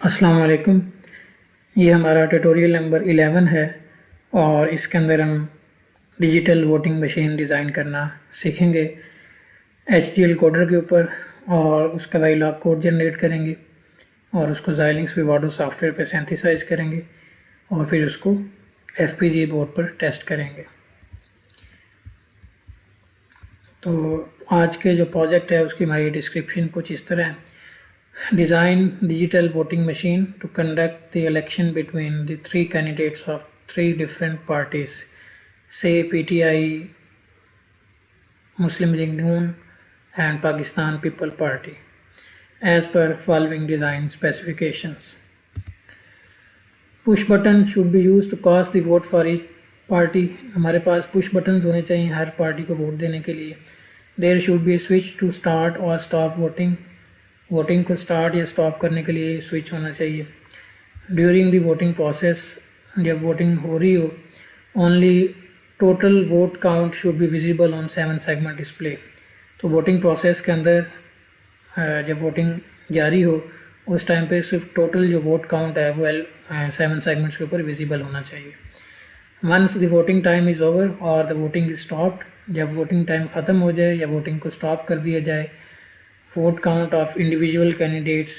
अस्सलाम वालेकुम। ये हमारा ट्यूटोरियल नंबर 11 है और इसके अंदर हम डिजिटल वोटिंग मशीन डिज़ाइन करना सीखेंगे HDL कोडर के ऊपर, और उसका वाइलॉग कोड जनरेट करेंगे और उसको Xilinx विवाडो सॉफ्टवेयर पे सिंथेसाइज करेंगे और फिर उसको FPGA बोर्ड पर टेस्ट करेंगे। तो आज के जो प्रोजेक्ट है उसकी हमारी डिस्क्रिप्शन कुछ इस तरह है। Design digital voting machine to conduct the election between the three candidates of three different parties, say PTI, Muslim League Noon and Pakistan People Party, as per following design specifications. Push button should be used to cast the vote for each party. हमारे पास push buttons होने चाहिए हर party को vote देने के लिए। There should be a switch to start or stop voting. Voting को start या stop करने के लिए स्विच होना चाहिए। ड्यूरिंग द वोटिंग प्रोसेस, जब वोटिंग हो रही हो, only total vote count should be visible on 7 segment display. तो वोटिंग प्रोसेस के अंदर जब वोटिंग जारी हो उस टाइम पे सिर्फ टोटल जो वोट काउंट है वो 7 सेगमेंट्स के ऊपर विजिबल होना चाहिए। Once the voting time is over और द वोटिंग इज़ स्टॉप्ड, जब वोटिंग टाइम ख़त्म हो जाए या वोटिंग को स्टॉप कर दिया जाए, vote count of individual candidates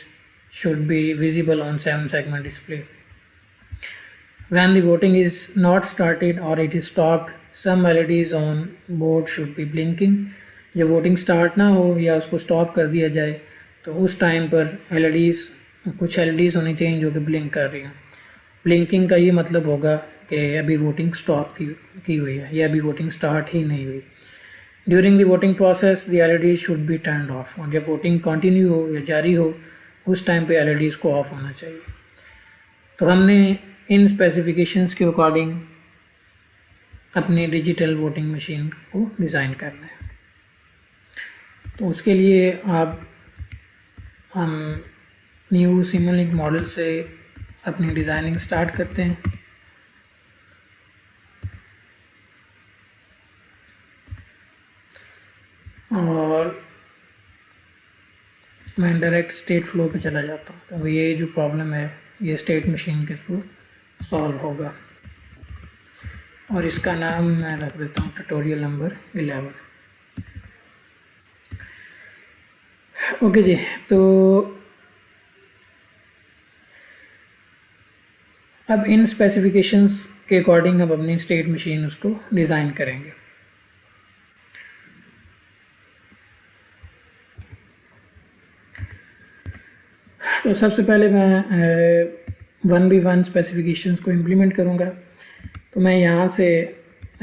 should be visible on 7 segment display. When the voting is not started or it is stopped, some LEDs on board should be blinking. जब voting start ना हो या उसको stop कर दिया जाए तो उस टाइम पर कुछ LEDs होनी चाहिए जो कि ब्लिंक कर रही हैं। ब्लिंकिंग का ये मतलब होगा कि अभी वोटिंग स्टॉप की हुई है या अभी वोटिंग स्टार्ट ही नहीं हुई। During the voting process the LEDs should be turned of, और जब वोटिंग कंटिन्यू हो या जारी हो उस टाइम पे LEDs को ऑफ होना चाहिए। तो हमने इन स्पेसिफिकेशंस के अकॉर्डिंग अपनी डिजिटल वोटिंग मशीन को डिज़ाइन करना है। तो उसके लिए हम न्यू सिमुलिंक मॉडल से अपनी डिज़ाइनिंग स्टार्ट करते हैं। और मैं डायरेक्ट स्टेट फ्लो पे चला जाता हूँ, तो ये जो प्रॉब्लम है ये स्टेट मशीन के थ्रू सॉल्व होगा, और इसका नाम मैं रख देता हूँ ट्यूटोरियल नंबर 11। ओके जी, तो अब इन स्पेसिफिकेशंस के अकॉर्डिंग हम अपनी स्टेट मशीन उसको डिज़ाइन करेंगे। तो सबसे पहले मैं 1v1 स्पेसिफिकेशंस को इम्प्लीमेंट करूँगा। तो मैं यहाँ से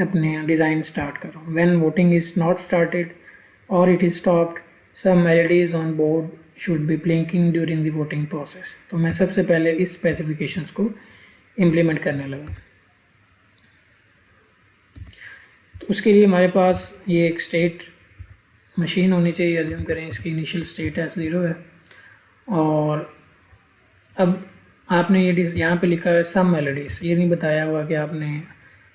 अपने डिज़ाइन स्टार्ट कर रहा हूँ। When voting is not started और it is stopped, some LEDs on board should be blinking during the voting process. तो मैं सबसे पहले इस स्पेसिफिकेशंस को इम्प्लीमेंट करने लगा। तो उसके लिए हमारे पास ये एक स्टेट मशीन होनी चाहिए। अज्यूम करें इसकी इनिशियल स्टेट S0 है, और अब आपने ये यहाँ पे लिखा है सम LEDs, ये नहीं बताया हुआ कि आपने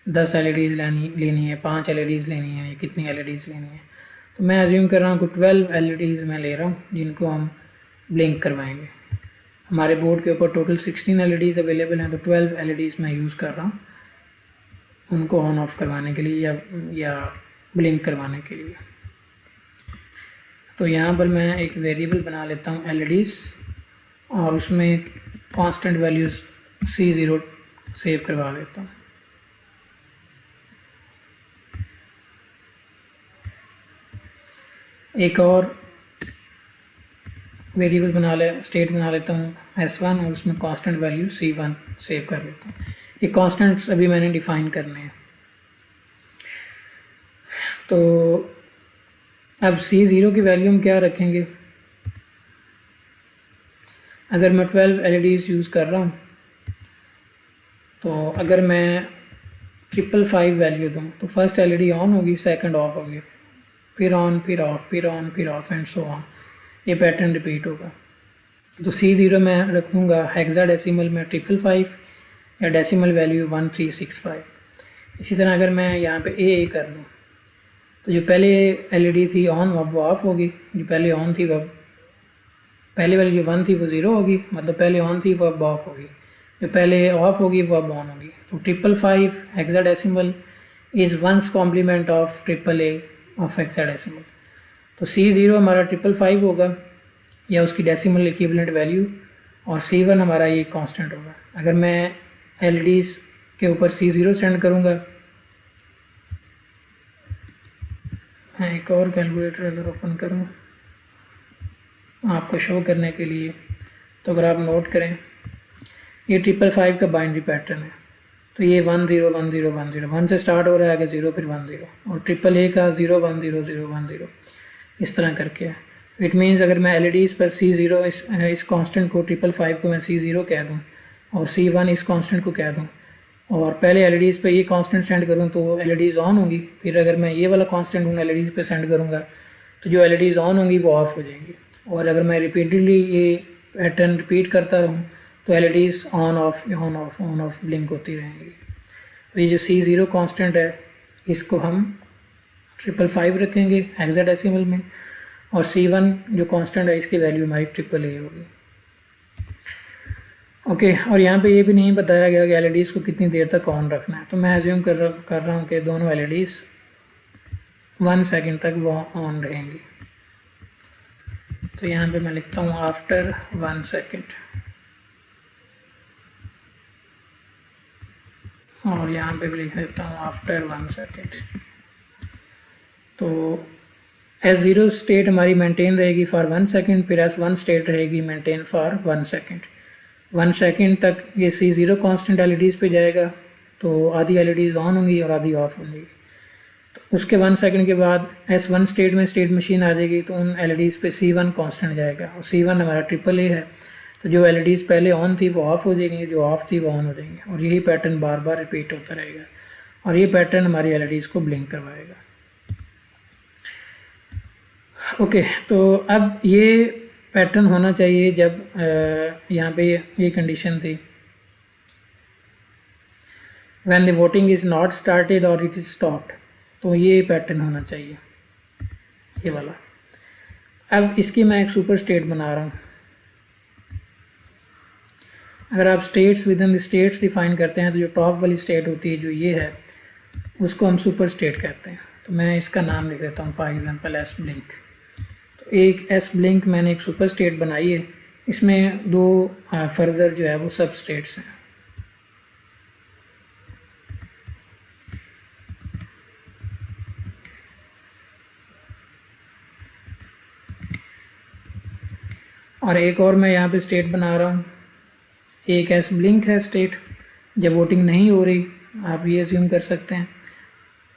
10 LEDs लेनी है, 5 LEDs लेनी है, या कितनी LEDs लेनी है। तो मैं अज्यूम कर रहा हूँ कि 12 LEDs मैं ले रहा हूँ जिनको हम ब्लिंक करवाएंगे। हमारे बोर्ड के ऊपर टोटल 16 LEDs अवेलेबल हैं, तो 12 LEDs मैं यूज़ कर रहा हूँ उनको ऑन ऑफ करवाने के लिए या ब्लिंक करवाने के लिए। तो यहाँ पर मैं एक वेरिएबल बना लेता हूँ LEDs, और उसमें कांस्टेंट वैल्यूज़ C0 सेव करवा लेता हूँ। एक और वेरिएबल स्टेट बना लेता हूँ S1, और उसमें कांस्टेंट वैल्यू C1 सेव कर लेता हूँ। ये कांस्टेंट्स अभी मैंने डिफ़ाइन करने हैं। तो अब C0 की वैल्यू हम क्या रखेंगे? अगर मैं 12 LEDs यूज़ कर रहा हूँ, तो अगर मैं 555 वैल्यू दूँ तो फर्स्ट LED ऑन होगी, सेकंड ऑफ होगी, फिर ऑन, फिर ऑफ, फिर ऑन, फिर ऑफ, एंड सो ऑन। ये पैटर्न रिपीट होगा। तो C0 मैं रखूँगा हेक्साडेसिमल में 555 या डेसिमल वैल्यू 1365। इसी तरह अगर मैं यहाँ पे A कर दूँ तो जो पहले LED थी ऑन अब वो ऑफ होगी, जो पहले ऑन थी वो पहले वाली जो 1 थी वो 0 होगी, मतलब पहले ऑन थी वो अब ऑफ होगी, जो पहले ऑफ होगी वो अब ऑन होगी। तो 555 hexadecimal is one's complement of AAA of hexadecimal. तो C0 हमारा 555 होगा या उसकी डेसिमल इक्विवेलेंट वैल्यू, और C1 हमारा ये कांस्टेंट होगा। अगर मैं LEDs के ऊपर C0 सेंड करूँगा, मैं एक और कैलकुलेटर अगर ओपन करूँ आपको शो करने के लिए, तो अगर आप नोट करें ये 555 का बाइनरी पैटर्न है। तो ये 1 0 1 0 1 0 1 से स्टार्ट हो रहा है, आगे 0 फिर 1 0, और AAA का 0 1 0 0 1 0 इस तरह करके है। इट मीन्स अगर मैं LEDs पर C0 इस कांस्टेंट को 555 को मैं C0 कह दूँ और C1 इस कांस्टेंट को कह दूँ, और पहले LEDs पे ये कांस्टेंट सेंड करूँ तो LEDs ऑन होंगी। फिर अगर मैं ये वाला कांस्टेंट उन LEDs पे सेंड करूँगा तो जो LEDs ऑन होंगी वो ऑफ हो जाएंगी। और अगर मैं रिपीटेडली ये पैटर्न रिपीट करता रहूँ तो LEDs ऑन ऑफ ब्लिंक होती रहेंगी। तो ये जो C0 कांस्टेंट है इसको हम 555 रखेंगे हेक्साडेसिमल में, और C1 जो कांस्टेंट है इसकी वैल्यू हमारी AAA होगी। ओके, और यहाँ पे ये भी नहीं बताया गया कि LEDs को कितनी देर तक ऑन रखना है। तो मैं एज्यूम कर रहा हूँ कि दोनों LEDs 1 सेकेंड तक वो ऑन रहेंगी। तो यहाँ पे मैं लिखता हूँ आफ्टर 1 सेकेंड, और यहाँ पे भी लिख देता हूँ आफ्टर 1 सेकेंड। तो S0 स्टेट हमारी मेंटेन रहेगी फॉर 1 सेकेंड, फिर S1 स्टेट रहेगी मेंटेन फॉर 1 सेकेंड। 1 सेकेंड तक ये C0 कांस्टेंट LEDs पे जाएगा, तो आधी LEDs ऑन होंगी और आधी ऑफ होंगी। तो उसके 1 सेकेंड के बाद S1 स्टेट में स्टेट मशीन आ जाएगी, तो उन LEDs पे C1 कांस्टेंट जाएगा, और C1 हमारा AAA है। तो जो LEDs पहले ऑन थी वो ऑफ हो जाएंगी, जो ऑफ थी वो ऑन हो जाएंगी, और यही पैटर्न बार बार रिपीट होता रहेगा, और ये पैटर्न हमारी LEDs को ब्लिंक करवाएगा। ओके, तो अब ये पैटर्न होना चाहिए जब यहाँ पे ये कंडीशन थी when the voting is not started और इट इज़ स्टॉप्ड, तो ये पैटर्न होना चाहिए ये वाला। अब इसकी मैं एक सुपर स्टेट बना रहा हूँ। अगर आप states with in the states define करते हैं तो जो टॉप वाली स्टेट होती है जो ये है उसको हम सुपर स्टेट कहते हैं। तो मैं इसका नाम लिख देता हूँ फॉर एग्जांपल एस ब्लिंक। तो एक एस ब्लिंक मैंने एक सुपर स्टेट बनाई है, इसमें दो फर्दर जो है वो सब स्टेट्स हैं। और एक और मैं यहाँ पे स्टेट बना रहा हूँ, एक एस ब्लिंक है स्टेट, जब वोटिंग नहीं हो रही आप ये अज्यूम कर सकते हैं,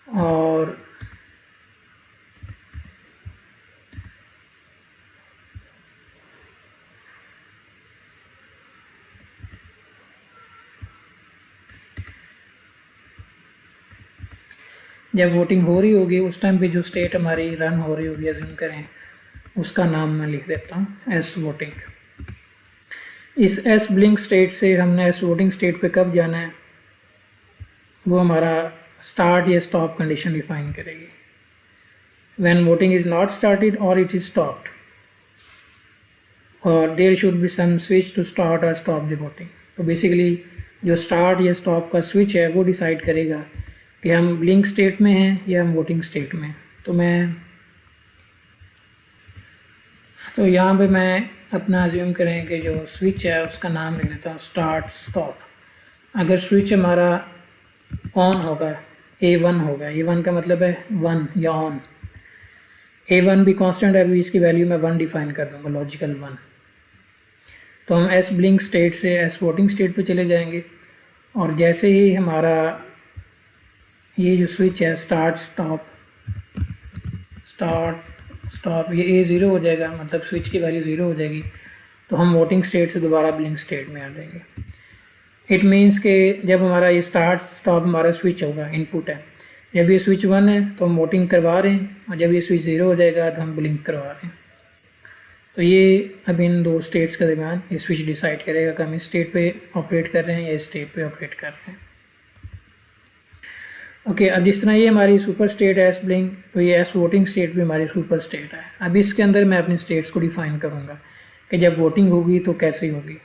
और जब वोटिंग हो रही होगी उस टाइम पे जो स्टेट हमारी रन हो रही होगी अज्यूम करें, उसका नाम मैं लिख देता हूँ एस वोटिंग। इस एस ब्लिंक स्टेट से हमने एस वोटिंग स्टेट पे कब जाना है वो हमारा स्टार्ट या स्टॉप कंडीशन डिफाइन करेगी। When voting is not started और इट इज़ स्टॉप्ड, और there should be some switch to start और स्टॉप द वोटिंग। तो बेसिकली जो स्टार्ट या स्टॉप का स्विच है वो डिसाइड करेगा कि हम ब्लिंक स्टेट में हैं या हम वोटिंग स्टेट में। तो यहाँ पे मैं अपना अज्यूम करें कि जो स्विच है उसका नाम लिख देता हूँ स्टार्ट स्टॉप। अगर स्विच हमारा ऑन होगा, A1 होगा, A1 का मतलब है 1 या ऑन, A1 भी कांस्टेंट है, अभी इसकी वैल्यू मैं 1 डिफाइन कर दूँगा, लॉजिकल 1। तो हम एस ब्लिंक स्टेट से एस वोटिंग स्टेट पे चले जाएंगे, और जैसे ही हमारा ये जो स्विच है स्टार्ट स्टॉप ये A0 हो जाएगा, मतलब स्विच की वैल्यू 0 हो जाएगी, तो हम वोटिंग स्टेट से दोबारा ब्लिंक स्टेट में आ जाएंगे। इट मीन्स कि जब हमारा ये स्टार्ट स्टॉप हमारा स्विच होगा, इनपुट है, जब ये स्विच 1 है तो हम वोटिंग करवा रहे हैं, और जब ये स्विच 0 हो जाएगा तो हम ब्लिंक करवा रहे हैं। तो ये अब इन दो स्टेट्स के दरमियान ये स्विच डिसाइड करेगा कि हम इस स्टेट पे ऑपरेट कर रहे हैं या इस स्टेट पे ऑपरेट कर रहे हैं। ओके, अब जिस तरह ये हमारी सुपर स्टेट है एस ब्लिंक, तो ये एस वोटिंग स्टेट भी हमारी सुपर स्टेट है। अब इसके अंदर मैं अपनी स्टेट्स को डिफाइन करूँगा कि जब वोटिंग होगी तो कैसे होगी।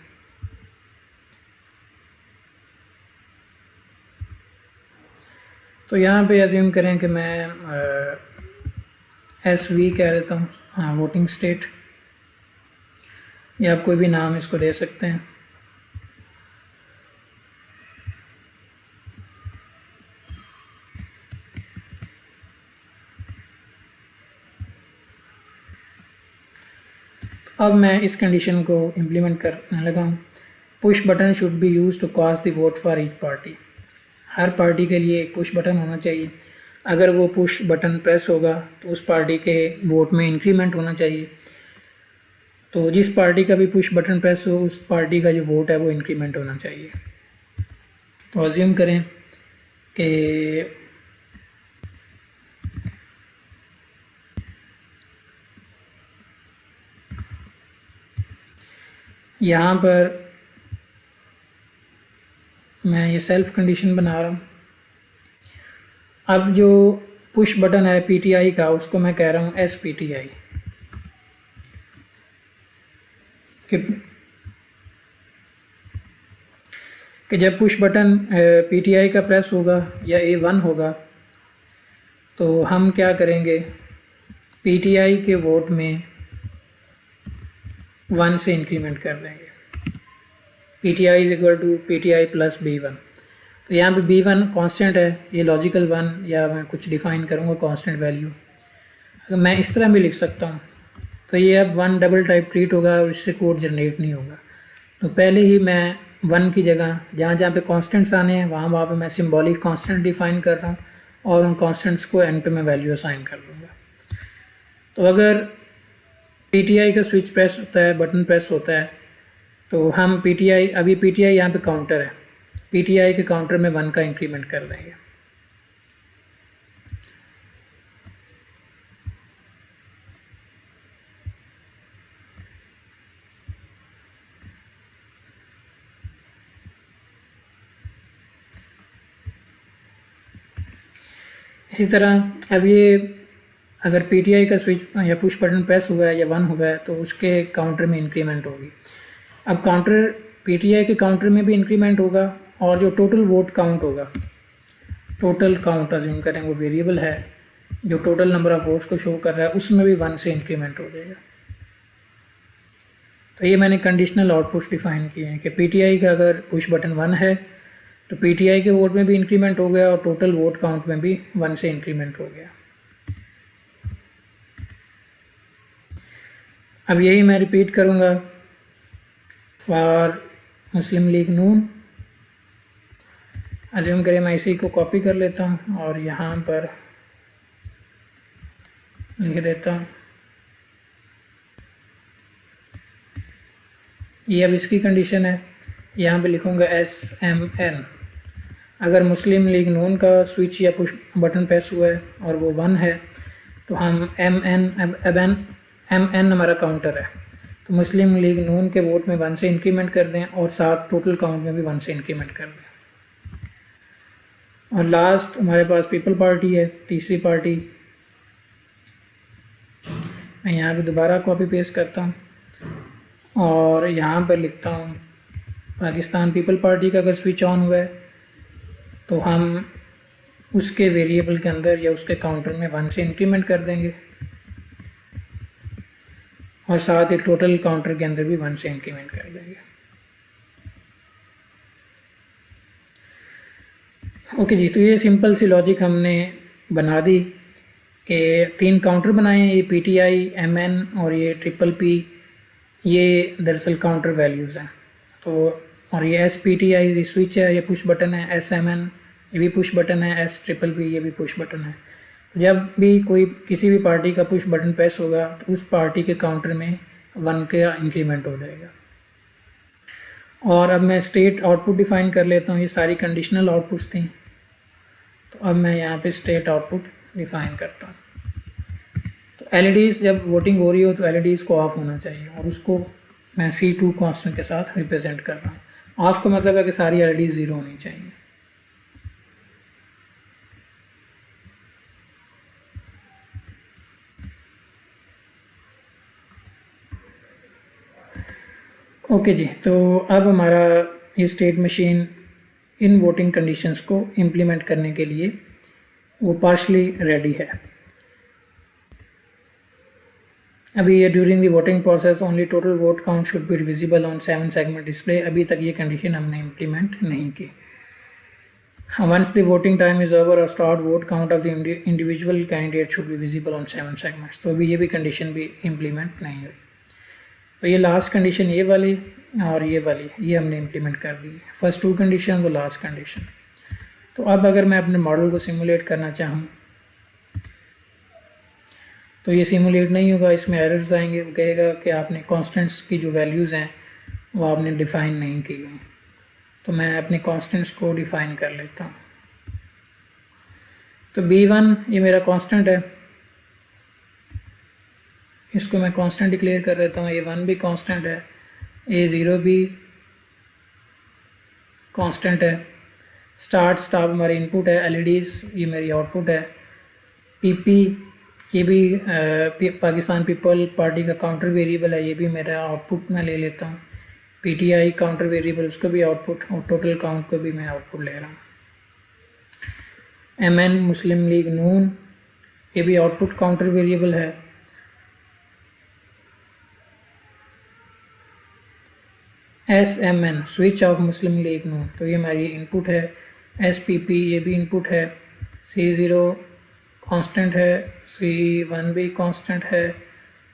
तो यहाँ पे अज्यूम करें कि मैं SV कह देता हूँ, हाँ वोटिंग स्टेट, या आप कोई भी नाम इसको दे सकते हैं। अब मैं इस कंडीशन को इम्प्लीमेंट करने लगा हूँ। Push button should be use to cast the vote for each party. हर पार्टी के लिए एक पुश बटन होना चाहिए। अगर वो पुश बटन प्रेस होगा तो उस पार्टी के वोट में इंक्रीमेंट होना चाहिए। तो जिस पार्टी का भी पुश बटन प्रेस हो उस पार्टी का जो वोट है वो इंक्रीमेंट होना चाहिए। तो अज्यूम करें कि यहाँ पर मैं ये सेल्फ कंडीशन बना रहा हूँ। अब जो पुश बटन है PTI का उसको मैं कह रहा हूँ SPTI कि जब पुश बटन PTI का प्रेस होगा या A1 होगा तो हम क्या करेंगे, PTI के वोट में 1 से इंक्रीमेंट कर देंगे। PTI is equal to PTI plus B1। तो यहाँ पे B1 कांस्टेंट है, ये लॉजिकल 1 या मैं कुछ डिफाइन करूँगा कांस्टेंट वैल्यू। अगर मैं इस तरह भी लिख सकता हूँ तो ये अब 1 डबल टाइप ट्रीट होगा और इससे कोड जनरेट नहीं होगा। तो पहले ही मैं 1 की जगह जहाँ जहाँ पे कांस्टेंट्स आने हैं वहाँ पे मैं सिंबॉलिक कांस्टेंट डिफाइन कर रहा हूँ और उन कांस्टेंट्स को एंड पे मैं वैल्यू असाइन कर दूँगा। तो अगर PTI का स्विच प्रेस होता है, बटन प्रेस होता है, तो हम PTI अभी PTI यहाँ पे काउंटर है, PTI के काउंटर में 1 का इंक्रीमेंट कर देंगे। इसी तरह अब ये अगर PTI का स्विच या पुश बटन प्रेस हुआ है या 1 हुआ है तो उसके काउंटर में इंक्रीमेंट होगी। अब काउंटर PTI के काउंटर में भी इंक्रीमेंट होगा और जो टोटल वोट काउंट होगा, टोटल काउंट अज्यूम करें वो वेरिएबल है जो टोटल नंबर ऑफ वोट्स को शो कर रहा है, उसमें भी 1 से इंक्रीमेंट हो जाएगा। तो ये मैंने कंडीशनल आउटपुट्स डिफाइन किए हैं कि PTI का अगर पुश बटन 1 है तो PTI के वोट में भी इंक्रीमेंट हो गया और टोटल वोट काउंट में भी 1 से इंक्रीमेंट हो गया। अब यही मैं रिपीट करूँगा for Muslim League Noon. Assume करें मैं इसी को कॉपी कर लेता हूँ और यहाँ पर लिख देता हूँ। ये अब इसकी कंडीशन है, यहाँ पे लिखूँगा SMN। अगर मुस्लिम लीग नून का स्विच या पुश बटन प्रेस हुआ है और वो 1 है तो हम MN हमारा काउंटर है, तो मुस्लिम लीग नून के वोट में 1 से इंक्रीमेंट कर दें और साथ टोटल काउंट में भी 1 से इंक्रीमेंट कर दें। और लास्ट हमारे पास पीपल पार्टी है, तीसरी पार्टी। मैं यहाँ पे दोबारा कॉपी पेस्ट करता हूँ और यहाँ पर लिखता हूँ पाकिस्तान पीपल पार्टी का अगर स्विच ऑन हुआ है तो हम उसके वेरिएबल के अंदर या उसके काउंटर में 1 से इंक्रीमेंट कर देंगे और साथ ही टोटल काउंटर के अंदर भी 1 से इंक्रीमेंट कर देंगे। ओके जी, तो ये सिंपल सी लॉजिक हमने बना दी कि 3 काउंटर बनाए हैं, ये PTI, MN और ये PPP, ये दरअसल काउंटर वैल्यूज़ हैं। तो और ये SPTI ये स्विच है, ये पुश बटन है, SMN ये भी पुश बटन है, SPPP ये भी पुश बटन है। तो जब भी कोई किसी भी पार्टी का पुश बटन प्रेस होगा तो उस पार्टी के काउंटर में 1 का इंक्रीमेंट हो जाएगा। और अब मैं स्टेट आउटपुट डिफाइन कर लेता हूँ, ये सारी कंडीशनल आउटपुट्स थी। तो अब मैं यहाँ पे स्टेट आउटपुट डिफाइन करता हूँ। तो LEDs जब वोटिंग हो रही हो तो LEDs को ऑफ होना चाहिए और उसको मैं C2 कांस्टेंट के साथ रिप्रेजेंट कर रहा हूँ। ऑफ का मतलब है कि सारी LEDs 0 होनी चाहिए। ओके जी, तो अब हमारा ये state machine in voting conditions को इम्प्लीमेंट करने के लिए वो पार्शली रेडी है। अभी ये during the voting process only total vote count should be visible on 7 segment display. अभी तक ये कंडीशन हमने इम्प्लीमेंट नहीं की। Once the voting time is over or start, vote count of the individual candidate should be visible on 7 segments। तो अभी ये भी कंडीशन भी इम्प्लीमेंट नहीं हुई। तो ये लास्ट कंडीशन ये वाली और ये वाली ये हमने इम्प्लीमेंट कर दी, फर्स्ट 2 कंडीशन और लास्ट कंडीशन। तो अब अगर मैं अपने मॉडल को सिमुलेट करना चाहूँ तो ये सिमुलेट नहीं होगा, इसमें एरर्स आएंगे। वो कहेगा कि आपने कॉन्स्टेंट्स की जो वैल्यूज़ हैं वो आपने डिफ़ाइन नहीं की हुई। तो मैं अपने कॉन्स्टेंट्स को डिफ़ाइन कर लेता हूँ। तो B1 ये मेरा कांस्टेंट है, इसको मैं कांस्टेंट डिक्लेयर कर लेता हूँ। A1 भी कांस्टेंट है, A0 भी कांस्टेंट है। स्टार्ट स्टॉप हमारी इनपुट है, LEDs ये मेरी आउटपुट है। PP ये भी पाकिस्तान पीपल पार्टी का काउंटर वेरिएबल है, ये भी मेरा आउटपुट मैं ले लेता हूँ। PTI काउंटर वेरिएबल उसको भी आउटपुट और टोटल काउंट को भी मैं आउटपुट ले रहा हूँ। MN मुस्लिम लीग नून ये भी आउटपुट काउंटर वेरिएबल है। SMN switch of Muslim League Noon तो ये हमारी इनपुट है। SPP ये भी इनपुट है। C0 कांस्टेंट है, C1 भी कांस्टेंट है,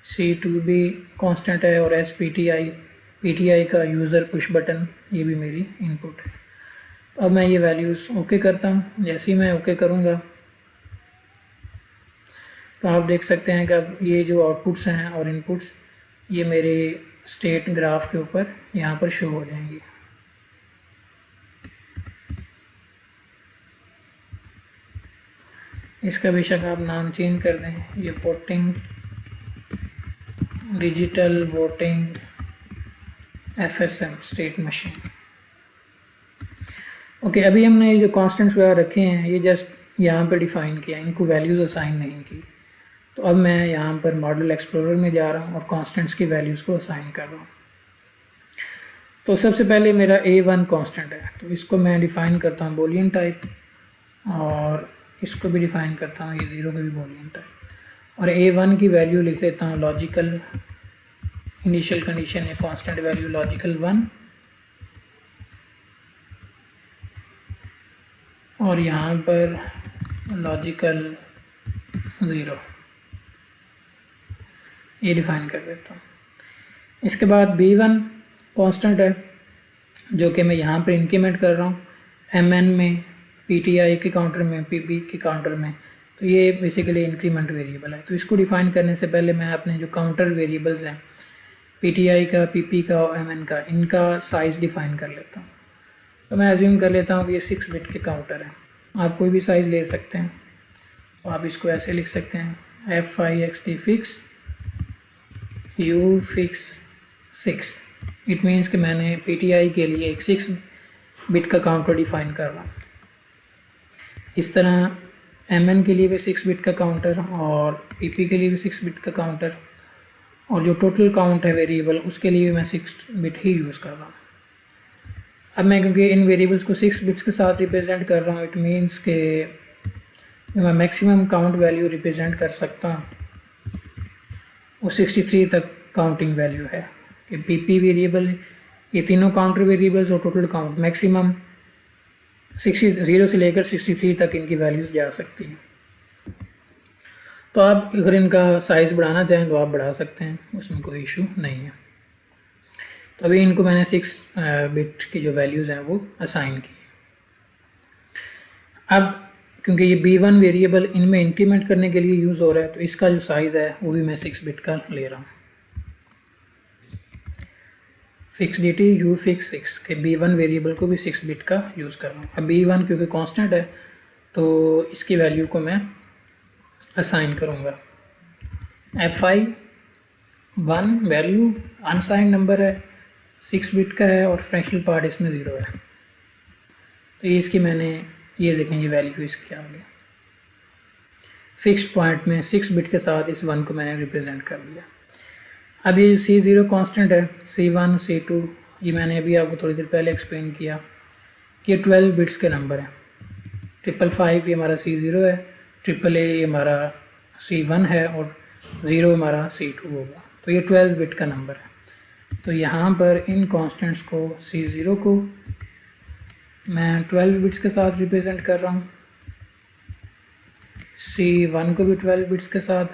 C2 भी कांस्टेंट है और PTI का यूज़र पुश बटन ये भी मेरी इनपुट है। तो अब मैं ये वैल्यूज़ ओके करता हूँ। जैसे ही मैं ओके करूँगा तो आप देख सकते हैं कि अब ये जो आउटपुट्स हैं और इनपुट्स ये मेरे स्टेट ग्राफ के ऊपर यहाँ पर शो हो जाएंगी। इसका बेशक आप नाम चेंज कर दें, ये voting digital voting FSM state machine. Okay, अभी हमने ये जो कांस्टेंट्स वगैरह रखे हैं ये जस्ट यहाँ पर डिफ़ाइन किया, इनको वैल्यूज़ असाइन नहीं की। तो अब मैं यहाँ पर मॉडल एक्सप्लोरर में जा रहा हूँ और कांस्टेंट्स की वैल्यूज़ को असाइन कर रहा हूँ। तो सबसे पहले मेरा A1 कांस्टेंट है, तो इसको मैं डिफ़ाइन करता हूँ बूलियन टाइप और इसको भी डिफ़ाइन करता हूँ A0 का भी बूलियन टाइप। और A1 की वैल्यू लिख देता हूँ लॉजिकल इनिशियल कंडीशन है कांस्टेंट वैल्यू लॉजिकल 1 और यहाँ पर लॉजिकल 0 ये डिफ़ाइन कर देता हूँ। इसके बाद B1 कांस्टेंट है जो कि मैं यहाँ पर इंक्रीमेंट कर रहा हूँ MN में, PTI के काउंटर में, PP के काउंटर में। तो ये बेसिकली इंक्रीमेंट वेरिएबल है। तो इसको डिफ़ाइन करने से पहले मैं अपने जो काउंटर वेरिएबल्स हैं PTI का, PP का और MN का, इनका साइज़ डिफ़ाइन कर लेता हूँ। तो मैं एज्यूम कर लेता हूँ कि ये 6 बिट के काउंटर हैं। आप कोई भी साइज़ ले सकते हैं। तो आप इसको ऐसे लिख सकते हैं F5XD fix U fix 6। It means कि मैंने PTI के लिए एक 6 बिट का काउंटर डिफ़ाइन कर रहा हूँ। इस तरह MN के लिए भी 6 बिट का काउंटर और PP के लिए भी 6 बिट का काउंटर और जो टोटल काउंट है वेरिएबल उसके लिए भी मैं 6 बिट ही यूज़ कर रहा हूँ। अब मैं क्योंकि इन वेरिएबल्स को 6 बिट्स के साथ रिप्रेजेंट कर रहा हूँ, इट मीन्स के मैं मैक्सिमम काउंट वैल्यू रिप्रेजेंट कर सकता हूँ वो 63 तक काउंटिंग वैल्यू है कि PP वेरिएबल ये तीनों काउंटर वेरिएबल्स और टोटल काउंट मैक्सिमम 0 से लेकर 63 तक इनकी वैल्यूज़ जा सकती हैं। तो आप अगर इनका साइज़ बढ़ाना चाहें तो आप बढ़ा सकते हैं, उसमें कोई इशू नहीं है। तो अभी इनको मैंने 6 बिट की जो वैल्यूज़ हैं वो असाइन की। अब क्योंकि ये B1 वेरिएबल इनमें इंक्रीमेंट करने के लिए यूज़ हो रहा है तो इसका जो साइज़ है वो भी मैं 6 बिट का ले रहा हूँ। फिक्स DT U फिक्स 6 के B1 वेरिएबल को भी 6 बिट का यूज़ कर रहा हूँ। अब B1 क्योंकि कांस्टेंट है तो इसकी वैल्यू को मैं असाइन करूँगा। F1 वैल्यू अनसाइन नंबर है, 6 बिट का है और फ्रैक्शनल पार्ट इसमें 0 है। तो ये इसकी मैंने ये देखें ये वैल्यू इसकी आ गई। फिक्स्ड पॉइंट में 6 बिट के साथ इस 1 को मैंने रिप्रेजेंट कर दिया। अब ये C0 कांस्टेंट है, C1 C2 ये मैंने अभी आपको थोड़ी देर पहले एक्सप्लेन किया कि 12 बिट्स के नंबर हैं। 555 ये हमारा C0 है, AAA ये हमारा C1 है और 0 हमारा C2 होगा। तो ये 12 बिट का नंबर है। तो यहाँ पर इन कांस्टेंट्स को C0 को मैं 12 बिट्स के साथ रिप्रेजेंट कर रहा हूँ, C1 को भी 12 बिट्स के साथ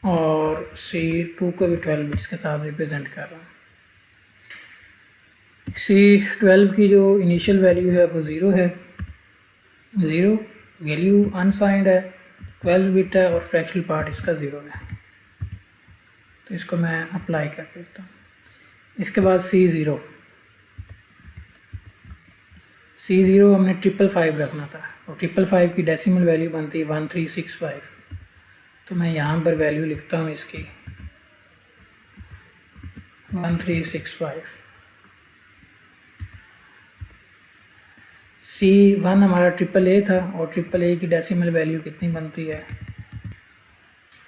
और C2 को भी 12 बिट्स के साथ रिप्रेजेंट कर रहा हूँ। C12 की जो इनिशियल वैल्यू है वो 0 है, 0 वैल्यू अनसाइंड है, 12 बिट है और फ्रैक्शनल पार्ट इसका 0 है। तो इसको मैं अप्लाई कर देता हूँ। इसके बाद C0 हमने 555 रखना था और 555 की डेसिमल वैल्यू बनती है 1365। तो मैं यहाँ पर वैल्यू लिखता हूँ इसकी 1365। C1 हमारा AAA था और AAA की डेसिमल वैल्यू कितनी बनती है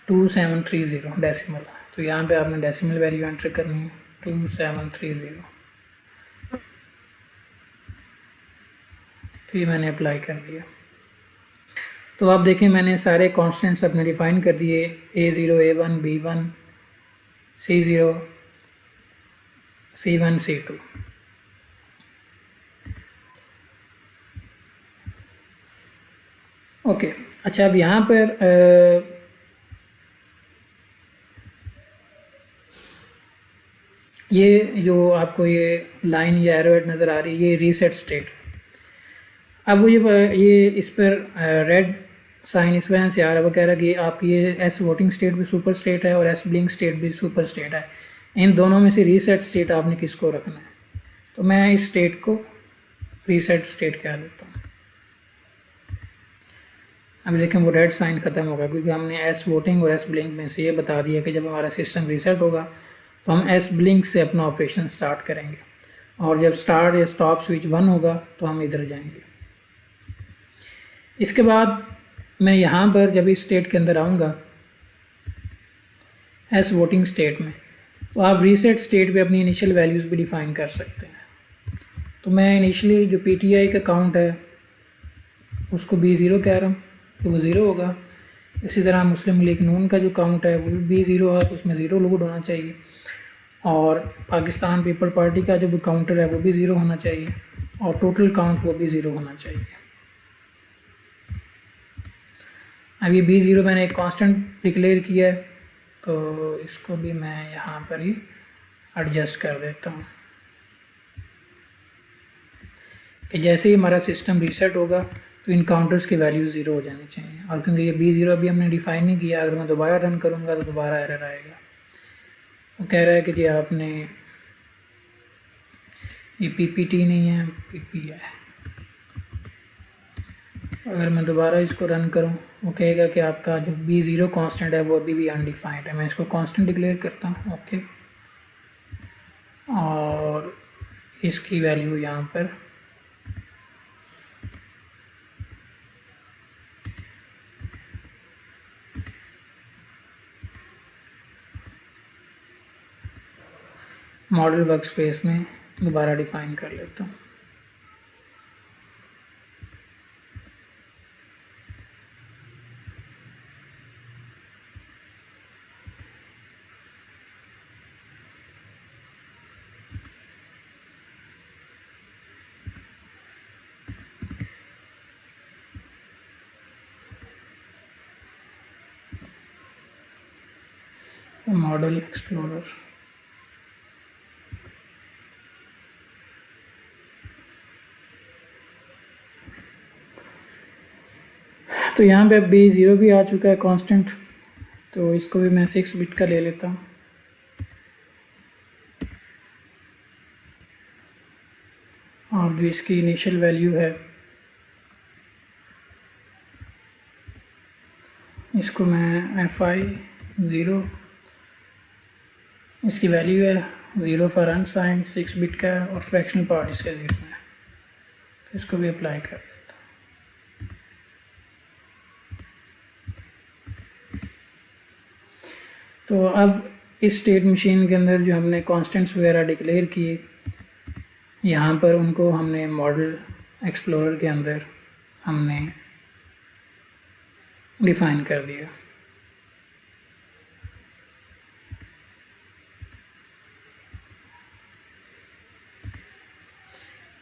2730 डेसिमल। तो यहाँ पे आपने डेसिमल वैल्यू एंटर करनी है 2730। तो ये मैंने अप्लाई कर दिया। तो आप देखें मैंने सारे कांस्टेंट्स अपने डिफाइन कर दिए, A0 A1 B1 C0 C1 C2। Okay अच्छा, अब यहाँ पर ये जो आपको ये लाइन या एरोहेड नज़र आ रही है ये रीसेट स्टेट। अब वो ये इस पर रेड साइन इस वजह से आ रहा है, वो कह रहा है कि आपकी ये एस वोटिंग स्टेट भी सुपर स्टेट है और एस ब्लिंक स्टेट भी सुपर स्टेट है, इन दोनों में से रीसेट स्टेट आपने किसको रखना है। तो मैं इस स्टेट को रीसेट स्टेट कह देता हूँ। अब देखें वो रेड साइन ख़त्म होगा क्योंकि हमने एस वोटिंग और एस ब्लिंक में से ये बता दिया कि जब हमारा सिस्टम रीसेट होगा तो हम एस ब्लिंक से अपना ऑपरेशन स्टार्ट करेंगे और जब स्टार्ट या स्टॉप स्विच 1 होगा तो हम इधर जाएंगे। इसके बाद मैं यहाँ पर जब इस स्टेट के अंदर आऊँगा एस वोटिंग स्टेट में, तो आप रीसेट स्टेट पे अपनी इनिशियल वैल्यूज़ भी डिफ़ाइन कर सकते हैं। तो मैं इनिशियली जो PTI का काउंट है उसको B0 कह रहा हूँ कि वो 0 होगा। इसी तरह मुस्लिम लीग नून का जो काउंट है वो भी B0 होगा, तो उसमें 0 लोड होना चाहिए। और पाकिस्तान पीपल पार्टी का जो काउंटर है वो भी 0 होना चाहिए और टोटल काउंट वो भी 0 होना चाहिए। अब ये B0 मैंने एक कांस्टेंट डिक्लेयर किया है, तो इसको भी मैं यहाँ पर ही एडजस्ट कर देता हूँ कि जैसे ही हमारा सिस्टम रीसेट होगा तो इन काउंटर्स की वैल्यू 0 हो जानी चाहिए। और क्योंकि ये B0 अभी हमने डिफ़ाइन नहीं किया, अगर मैं दोबारा रन करूँगा तो दोबारा एरर आएगा। वो कह रहा है कि जी आपने ये PPT नहीं है PP है। अगर मैं दोबारा इसको रन करूं वो कहेगा कि आपका जो B0 कांस्टेंट है वो अभी भी अनडिफाइंड है। मैं इसको कांस्टेंट डिक्लेयर करता हूं, ओके, और इसकी वैल्यू यहाँ पर मॉडल वर्कस्पेस में दोबारा डिफ़ाइन कर लेता हूँ। मॉडल एक्सप्लोरर, तो यहाँ पे B0 भी आ चुका है कांस्टेंट, तो इसको भी मैं 6 बिट का ले लेता हूँ। और जो इसकी इनिशियल वैल्यू है इसको मैं FI0, इसकी वैल्यू है 0 फॉर अनसाइंड, 6 बिट का और फ्रैक्शनल पार्ट इसके 0 है। इसको भी अप्लाई कर देता हूँ। तो अब इस स्टेट मशीन के अंदर जो हमने कांस्टेंट्स वगैरह डिक्लेयर किए, यहाँ पर उनको हमने मॉडल एक्सप्लोरर के अंदर हमने डिफ़ाइन कर दिया।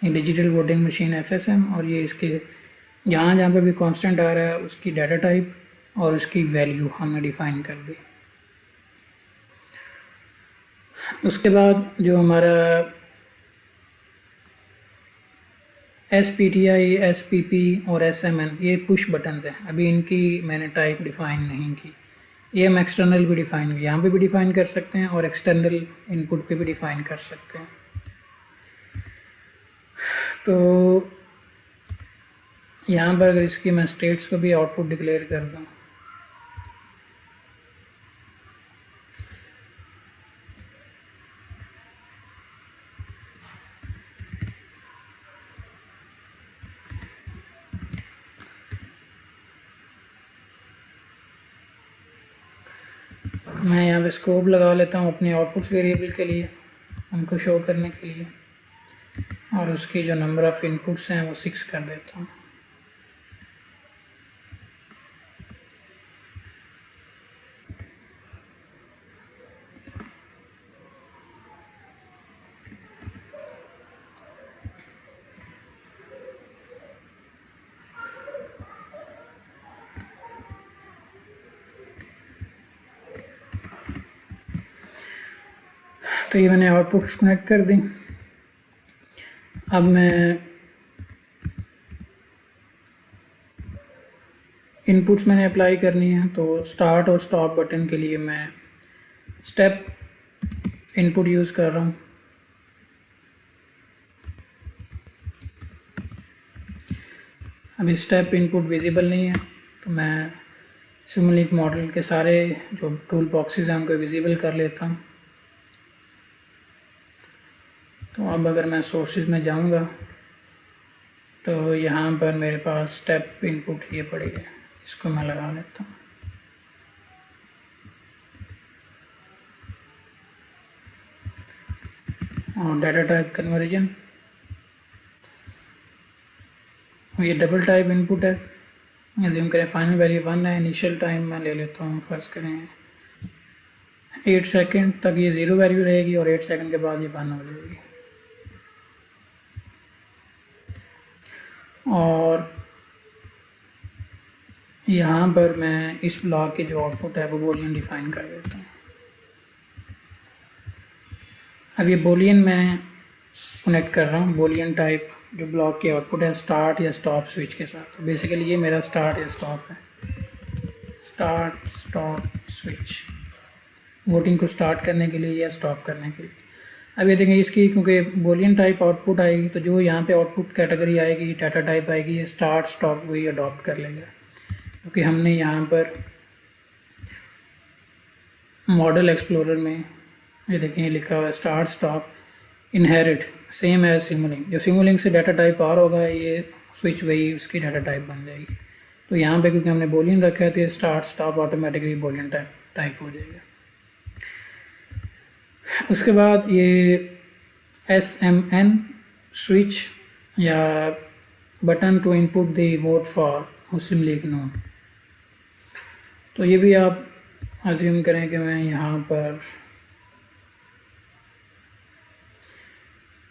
ये डिजिटल वोटिंग मशीन FSM, और ये इसके जहाँ जहाँ पे भी कांस्टेंट आ रहा है उसकी डाटा टाइप और उसकी वैल्यू हमने डिफ़ाइन कर दी। उसके बाद जो हमारा SPTI, SPP और SMN ये पुश बटन्स हैं, अभी इनकी मैंने टाइप डिफ़ाइन नहीं की। ये हम एक्सटर्नल भी डिफ़ाइन यहाँ पे भी डिफ़ाइन कर सकते हैं और एक्सटर्नल इनपुट पे भी डिफ़ाइन कर सकते हैं। तो यहाँ पर अगर इसकी मैं स्टेट्स को भी आउटपुट डिक्लेयर कर दूँ, मैं यहाँ पे स्कोप लगा लेता हूँ अपने आउटपुट्स वेरिएबल के लिए, उनको शो करने के लिए, और उसकी जो नंबर ऑफ़ इनपुट्स हैं वो 6 कर देता हूँ। तो ये मैंने आउटपुट्स कनेक्ट कर दी। अब मैं इनपुट्स मैंने अप्लाई करनी है, तो स्टार्ट और स्टॉप बटन के लिए मैं स्टेप इनपुट यूज़ कर रहा हूँ। अभी स्टेप इनपुट विजिबल नहीं है, तो मैं सिमुलिंक मॉडल के सारे जो टूल बॉक्सेस हैं उनको विजिबल कर लेता हूँ। तो अब अगर मैं सोर्सेज में जाऊँगा तो यहाँ पर मेरे पास स्टेप इनपुट ये पड़ी है, इसको मैं लगा लेता हूँ। और डाटा टाइप कन्वर्जन, ये डबल टाइप इनपुट है। अज्यूम करें फाइनल वैल्यू 1 है, इनिशियल टाइम मैं ले लेता हूँ, फर्स्ट करें 8 सेकंड तक ये 0 वैल्यू रहेगी और 8 सेकंड के बाद ये 1 हो जाएगी। और यहाँ पर मैं इस ब्लॉक की जो आउटपुट है वो बूलियन डिफ़ाइन कर देता हूँ। अब ये बूलियन मैं कनेक्ट कर रहा हूँ, बूलियन टाइप जो ब्लॉक की आउटपुट है स्टार्ट या स्टॉप स्विच के साथ। तो बेसिकली ये मेरा स्टार्ट या स्टॉप है, स्टार्ट स्टॉप स्विच, वोटिंग को स्टार्ट करने के लिए या स्टॉप करने के लिए। अब ये देखें इसकी क्योंकि बूलियन टाइप आउटपुट आएगी तो जो यहाँ पे आउटपुट कैटेगरी आएगी, डाटा टाइप आएगी, ये स्टार्ट स्टॉप वही अडॉप्ट कर लेगा, क्योंकि हमने यहाँ पर मॉडल एक्सप्लोरर में ये देखें ये लिखा हुआ है start stop inherit same as Simulink. जो सिमुलिंक से डाटा टाइप आर होगा ये स्विच वही उसकी डाटा टाइप बन जाएगी। तो यहाँ पे क्योंकि हमने बूलियन रखा है तो ये start stop automatically boolean type हो जाएगा। उसके बाद ये SMN स्विच या button to input the vote for Muslim League Noon. तो ये भी आप अज्यूम करें कि मैं यहाँ पर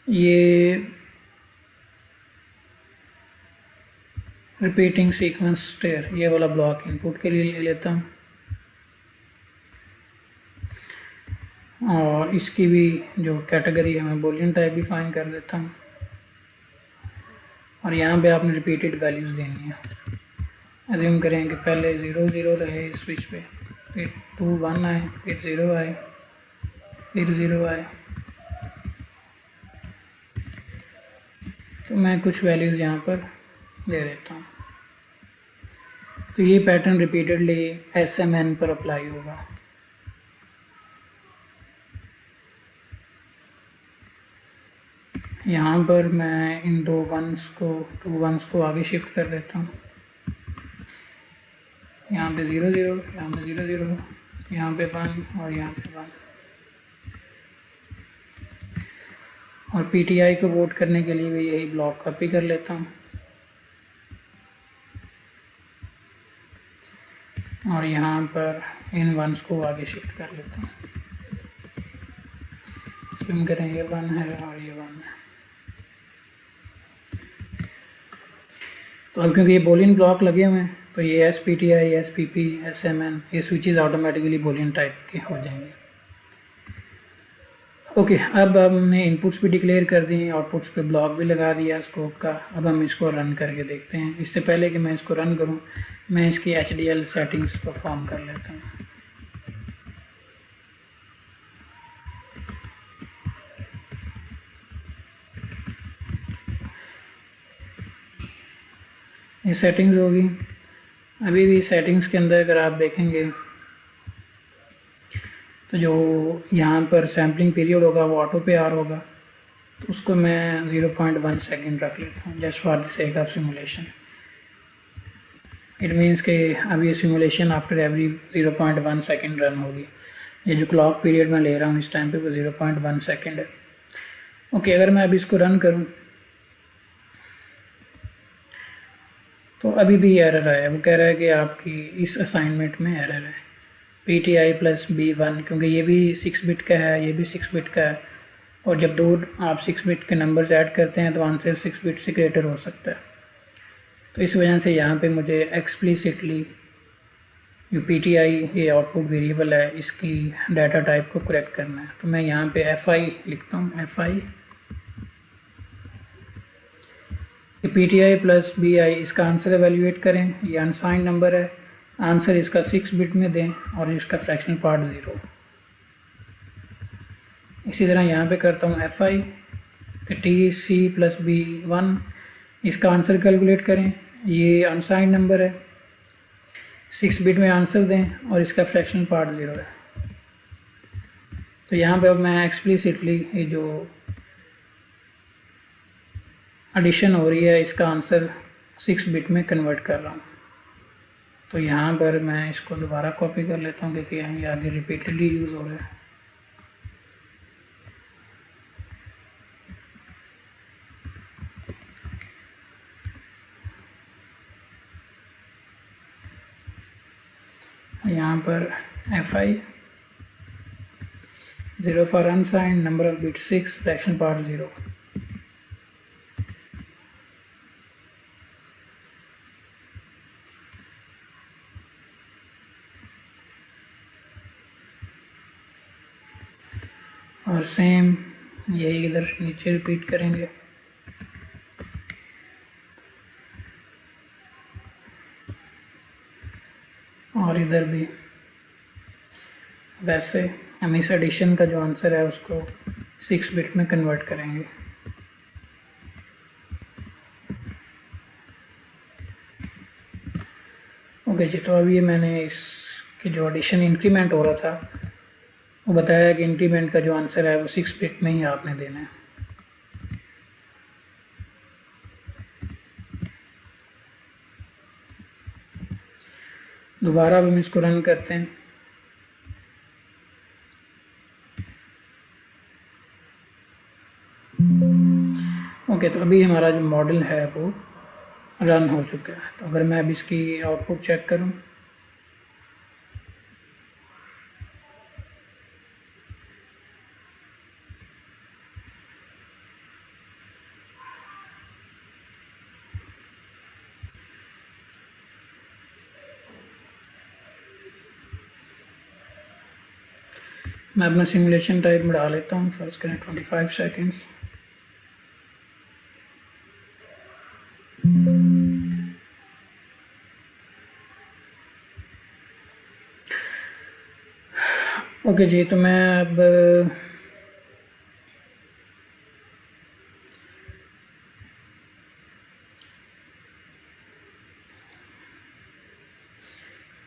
ये रिपीटिंग सीक्वेंस स्टेयर ये वाला ब्लॉक इनपुट के लिए ले लेता हूँ, और इसकी भी जो कैटेगरी है मैं बूलियन टाइप भी फाइन कर देता हूँ। और यहाँ पे आपने रिपीटेड वैल्यूज़ देनी है। अज्यूम करें कि पहले 0 0 रहे इस स्विच पे, फिर 2 1 आए, फिर 0 आए, फिर 0 आए। तो मैं कुछ वैल्यूज़ यहाँ पर दे देता हूँ। तो ये पैटर्न रिपीटेडली SMN पर अप्लाई होगा। यहाँ पर मैं इन 2 1s को आगे शिफ्ट कर देता हूँ। यहाँ पे 0 0, यहाँ पे 0 0, यहाँ पे 1 और यहाँ पे 1। और पीटीआई को वोट करने के लिए भी यही ब्लॉक कॉपी कर लेता हूँ और यहाँ पर इन वंस को आगे शिफ्ट कर लेता हूँ। स्पिन करें, ये 1 है और ये 1 है। तो अब क्योंकि ये बोलियन ब्लॉक लगे हुए हैं तो ये S P T I, S P P, S M N, ये स्विचेस ऑटोमेटिकली बोलियन टाइप के हो जाएंगे। ओके, अब हमने इनपुट्स भी डिक्लेयर कर दिए, आउटपुट्स पे ब्लॉक भी लगा दिया स्कोप का। अब हम इसको रन करके देखते हैं। इससे पहले कि मैं इसको रन करूं, मैं इसकी HDL सेटिंग्स परफॉर्म कर लेता हूं। ये सेटिंग्स होगी। अभी भी सेटिंग्स के अंदर अगर आप देखेंगे तो जो यहाँ पर सैम्पलिंग पीरियड होगा वो ऑटो पे आर होगा, तो उसको मैं 0.1 सेकेंड रख लेता हूँ just for the sake of simulation. It means कि अब ये simulation after every 0.1 second run होगी। ये जो क्लॉक पीरियड मैं ले रहा हूँ इस टाइम पे वो 0.1 सेकेंड है। ओके, अगर मैं अभी इसको रन करूँ तो अभी भी एरर आया। वो कह रहा है कि आपकी इस असाइनमेंट में एरर है, PTI + B1, क्योंकि ये भी 6 बिट का है, ये भी 6 बिट का है, और जब दो आप 6 बिट के नंबर्स ऐड करते हैं तो आंसर 6 बिट से ग्रेटर हो सकता है। तो इस वजह से यहाँ पे मुझे एक्सप्लिसिटली जो PTI ये आउटपुट वेरिएबल है इसकी डाटा टाइप को करेक्ट करना है। तो मैं यहाँ पे FI लिखता हूँ, FI PTI + BI, इसका आंसर एवेल्यूएट करें। ये अनसाइंड नंबर है, आंसर इसका 6 बिट में दें और इसका फ्रैक्शनल पार्ट 0। इसी तरह यहाँ पे करता हूँ FI TC + B1, इसका आंसर कैलकुलेट करें। ये अनसाइंड नंबर है, 6 बिट में आंसर दें और इसका फ्रैक्शनल पार्ट 0 है। तो यहाँ पे अब मैं एक्सप्लिसिटली ये जो एडिशन हो रही है इसका आंसर 6 बिट में कन्वर्ट कर रहा हूँ। तो यहाँ पर मैं इसको दोबारा कॉपी कर लेता हूँ क्योंकि ये आगे रिपीटेडली यूज़ हो रहा है। यहाँ पर FI 0 for unsigned, number of bit 6, fraction part 0। और सेम यही इधर नीचे रिपीट करेंगे। और इधर भी वैसे हम इस एडिशन का जो आंसर है उसको 6 बिट में कन्वर्ट करेंगे। ओके जी, तो अभी मैंने इसकी जो एडिशन इंक्रीमेंट हो रहा था वो बताया कि इंक्रीमेंट का जो आंसर है वो 6 बिट में ही आपने देना है। दोबारा हम इसको रन करते हैं। ओके, तो अभी हमारा जो मॉडल है वो रन हो चुका है। तो अगर मैं अब इसकी आउटपुट चेक करूं मैं अपना सिमुलेशन टाइप में डाल लेता हूँ। फर्स्ट करें 25 सेकेंड्स। ओके जी, तो मैं अब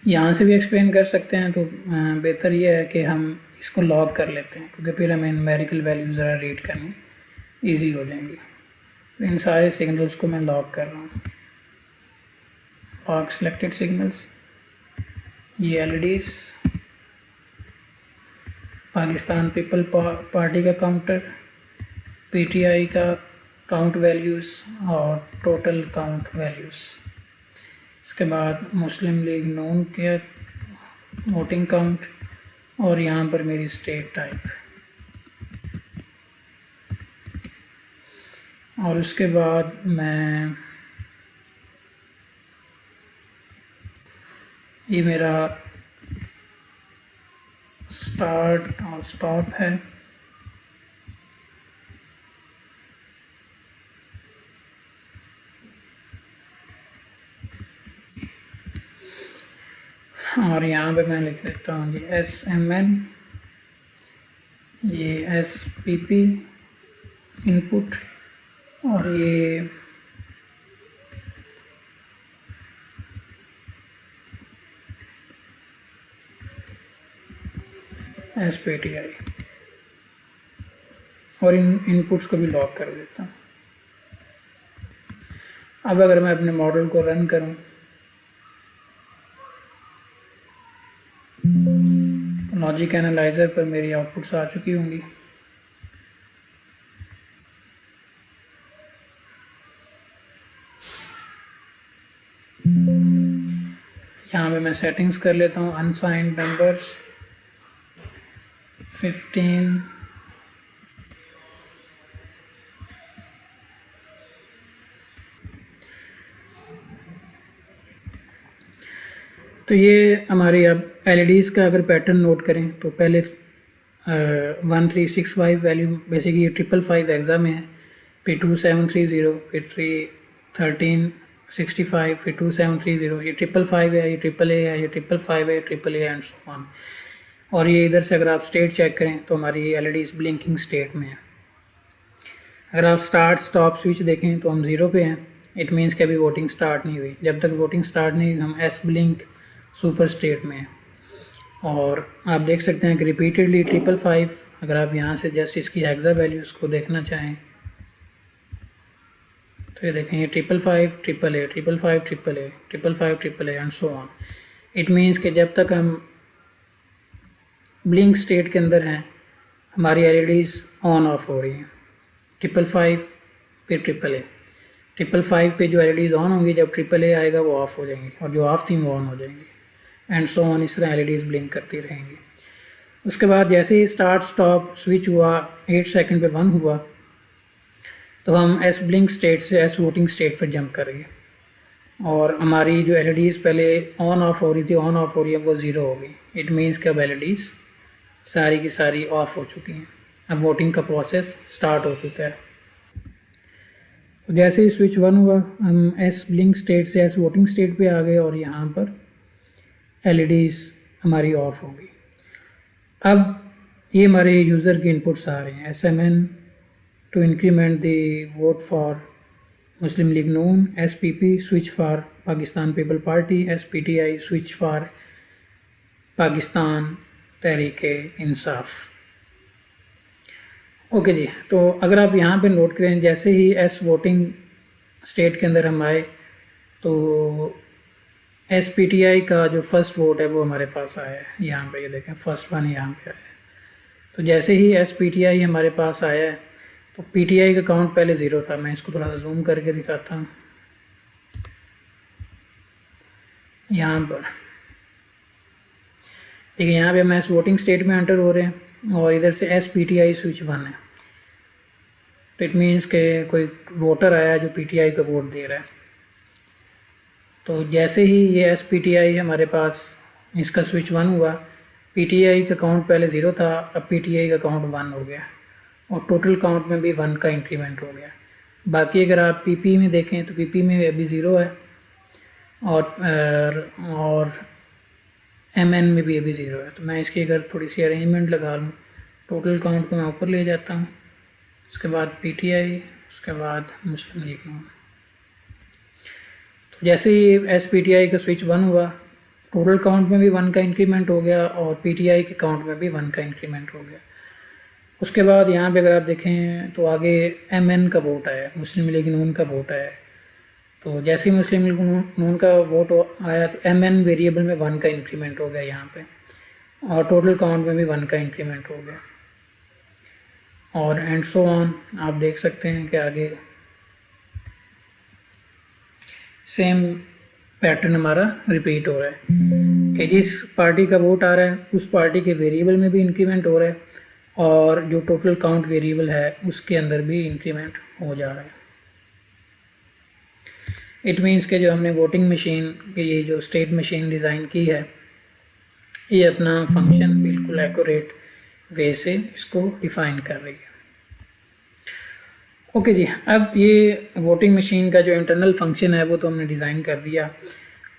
यहाँ से भी एक्सप्लेन कर सकते हैं, तो बेहतर ये है कि हम इसको लॉग कर लेते हैं क्योंकि फिर हमें न्यूमेरिकल वैल्यूज ज़रा रीड करनी ईजी हो जाएंगी। तो इन सारे सिग्नल्स को मैं लॉग कर रहा हूँ। लॉग सिलेक्टेड सिग्नल्स, ये LEDs, पाकिस्तान पीपल पार्टी का काउंटर, पीटीआई का काउंट वैल्यूज़ और टोटल काउंट वैल्यूज़। इसके बाद मुस्लिम लीग नून के वोटिंग काउंट और यहाँ पर मेरी स्टेट टाइप। और उसके बाद मैं ये मेरा स्टार्ट और स्टॉप है। और यहाँ पे मैं लिख देता हूँ ये SMN, ये SPP इनपुट और ये SPTI, और इन इनपुट्स को भी लॉक कर देता हूँ। अब अगर मैं अपने मॉडल को रन करूँ लॉजिक एनालाइज़र पर मेरी आउटपुट्स आ चुकी होंगी। यहाँ पे मैं सेटिंग्स कर लेता हूँ। अनसाइंड नंबर्स 15, तो ये हमारी अब LEDs का अगर पैटर्न नोट करें तो पहले 1365 वैल्यू बेसिकली 555 एग्ज़ा में है, फिर 2730, फिर 1365, फिर 2730, ये 555 है, ये AAA है, ये 555 है, AAA एंड सो ऑन। और ये इधर से अगर आप स्टेट चेक करें तो हमारी LEDs ब्लिंकिंग स्टेट में है। अगर आप स्टार्ट स्टॉप स्विच देखें तो हम 0 पे हैं, इट मीन्स कि अभी वोटिंग स्टार्ट नहीं हुई। जब तक वोटिंग स्टार्ट नहीं हुई हम S ब्लिंक सुपर स्टेट में है। और आप देख सकते हैं कि रिपीटेडली 555, अगर आप यहाँ से जस्ट इसकी हेक्सा वैल्यूज़ को देखना चाहें तो ये देखें, ये 555 AAA, 555 AAA, 555 AAA and so on. It means कि जब तक हम ब्लिंक स्टेट के अंदर हैं हमारी LEDs ऑन ऑफ हो रही हैं। 555 फिर AAA, 555 पे जो LEDs ऑन होंगी, जब AAA आएगा वो ऑफ हो जाएंगी, और जो ऑफ थी वो ऑन हो जाएंगी एंड सो ऑन। इस तरह LEDs ब्लिंक करती रहेंगी। उसके बाद जैसे ही स्टार्ट स्टॉप स्विच हुआ 8 सेकंड पे 1 हुआ तो हम S ब्लिंक स्टेट से S वोटिंग स्टेट पर जंप करेंगे, और हमारी जो LEDs पहले ऑन ऑफ हो रही थी, ऑन ऑफ हो रही है, वो 0 हो गई। इट मीन्स कि अब LEDs सारी की सारी ऑफ हो चुकी हैं। अब वोटिंग का प्रोसेस स्टार्ट हो चुका है। तो जैसे ही स्विच 1 हुआ हम S ब्लिंक स्टेट से S वोटिंग स्टेट पे आ गए, और यहाँ पर LEDs हमारी ऑफ हो गई। अब ये हमारे यूज़र के इनपुट्स आ रहे हैं। SMN to increment the vote for Muslim League Noon, SPP switch for Pakistan People Party, SPTI switch for Pakistan Tehreek Insaf. Okay ji, तो अगर आप यहाँ पे नोट करें, जैसे ही S वोटिंग स्टेट के अंदर हम आए तो SPTI का जो फर्स्ट वोट है वो हमारे पास आया है। यहाँ पे ये देखें, फर्स्ट वन यहाँ पे आया है। तो जैसे ही SPTI हमारे पास आया है तो PTI का काउंट पहले 0 था। मैं इसको थोड़ा सा जूम करके दिखाता हूँ। यहाँ पर ठीक है, यहाँ पे हम S वोटिंग स्टेट में एंटर हो रहे हैं, और इधर से SPTI स्विच 1 है। तो इट मीन्स के कोई वोटर आया जो PTI का वोट दे रहा है। तो जैसे ही ये SPTI हमारे पास इसका स्विच 1 हुआ, PTI का काउंट पहले 0 था, अब PTI का काउंट 1 हो गया, और टोटल काउंट में भी 1 का इंक्रीमेंट हो गया। बाकी अगर आप PP में देखें तो PP में अभी 0 है, और MN में भी अभी 0 है। तो मैं इसकी अगर थोड़ी सी अरेंजमेंट लगा लूँ, टोटल काउंट को मैं ऊपर ले जाता हूँ, उसके बाद PTI, उसके बाद मुस्लिम लीग नून। तो जैसे ही SPTI का स्विच 1 हुआ, टोटल काउंट में भी 1 का इंक्रीमेंट हो गया, और PTI के काउंट में भी 1 का इंक्रीमेंट हो गया। उसके बाद यहाँ पे अगर आप देखें तो आगे MN का वोट आया, मुस्लिम लीग नून का वोट आया। तो जैसे ही मुस्लिम लीग नून का वोट आया तो MN वेरिएबल में 1 का इंक्रीमेंट हो गया यहाँ पे। और टोटल काउंट में भी 1 का इंक्रीमेंट हो गया, और एंड सो ऑन। आप देख सकते हैं कि आगे सेम पैटर्न हमारा रिपीट हो रहा है कि जिस पार्टी का वोट आ रहा है उस पार्टी के वेरिएबल में भी इंक्रीमेंट हो रहा है, और जो टोटल काउंट वेरिएबल है उसके अंदर भी इंक्रीमेंट हो जा रहा है। इट मीन्स के जो हमने वोटिंग मशीन की ये जो स्टेट मशीन डिज़ाइन की है, ये अपना फंक्शन बिल्कुल एक्यूरेट वे से इसको डिफ़ाइन कर रही है। ओके जी, अब ये वोटिंग मशीन का जो इंटरनल फंक्शन है वो तो हमने डिज़ाइन कर दिया।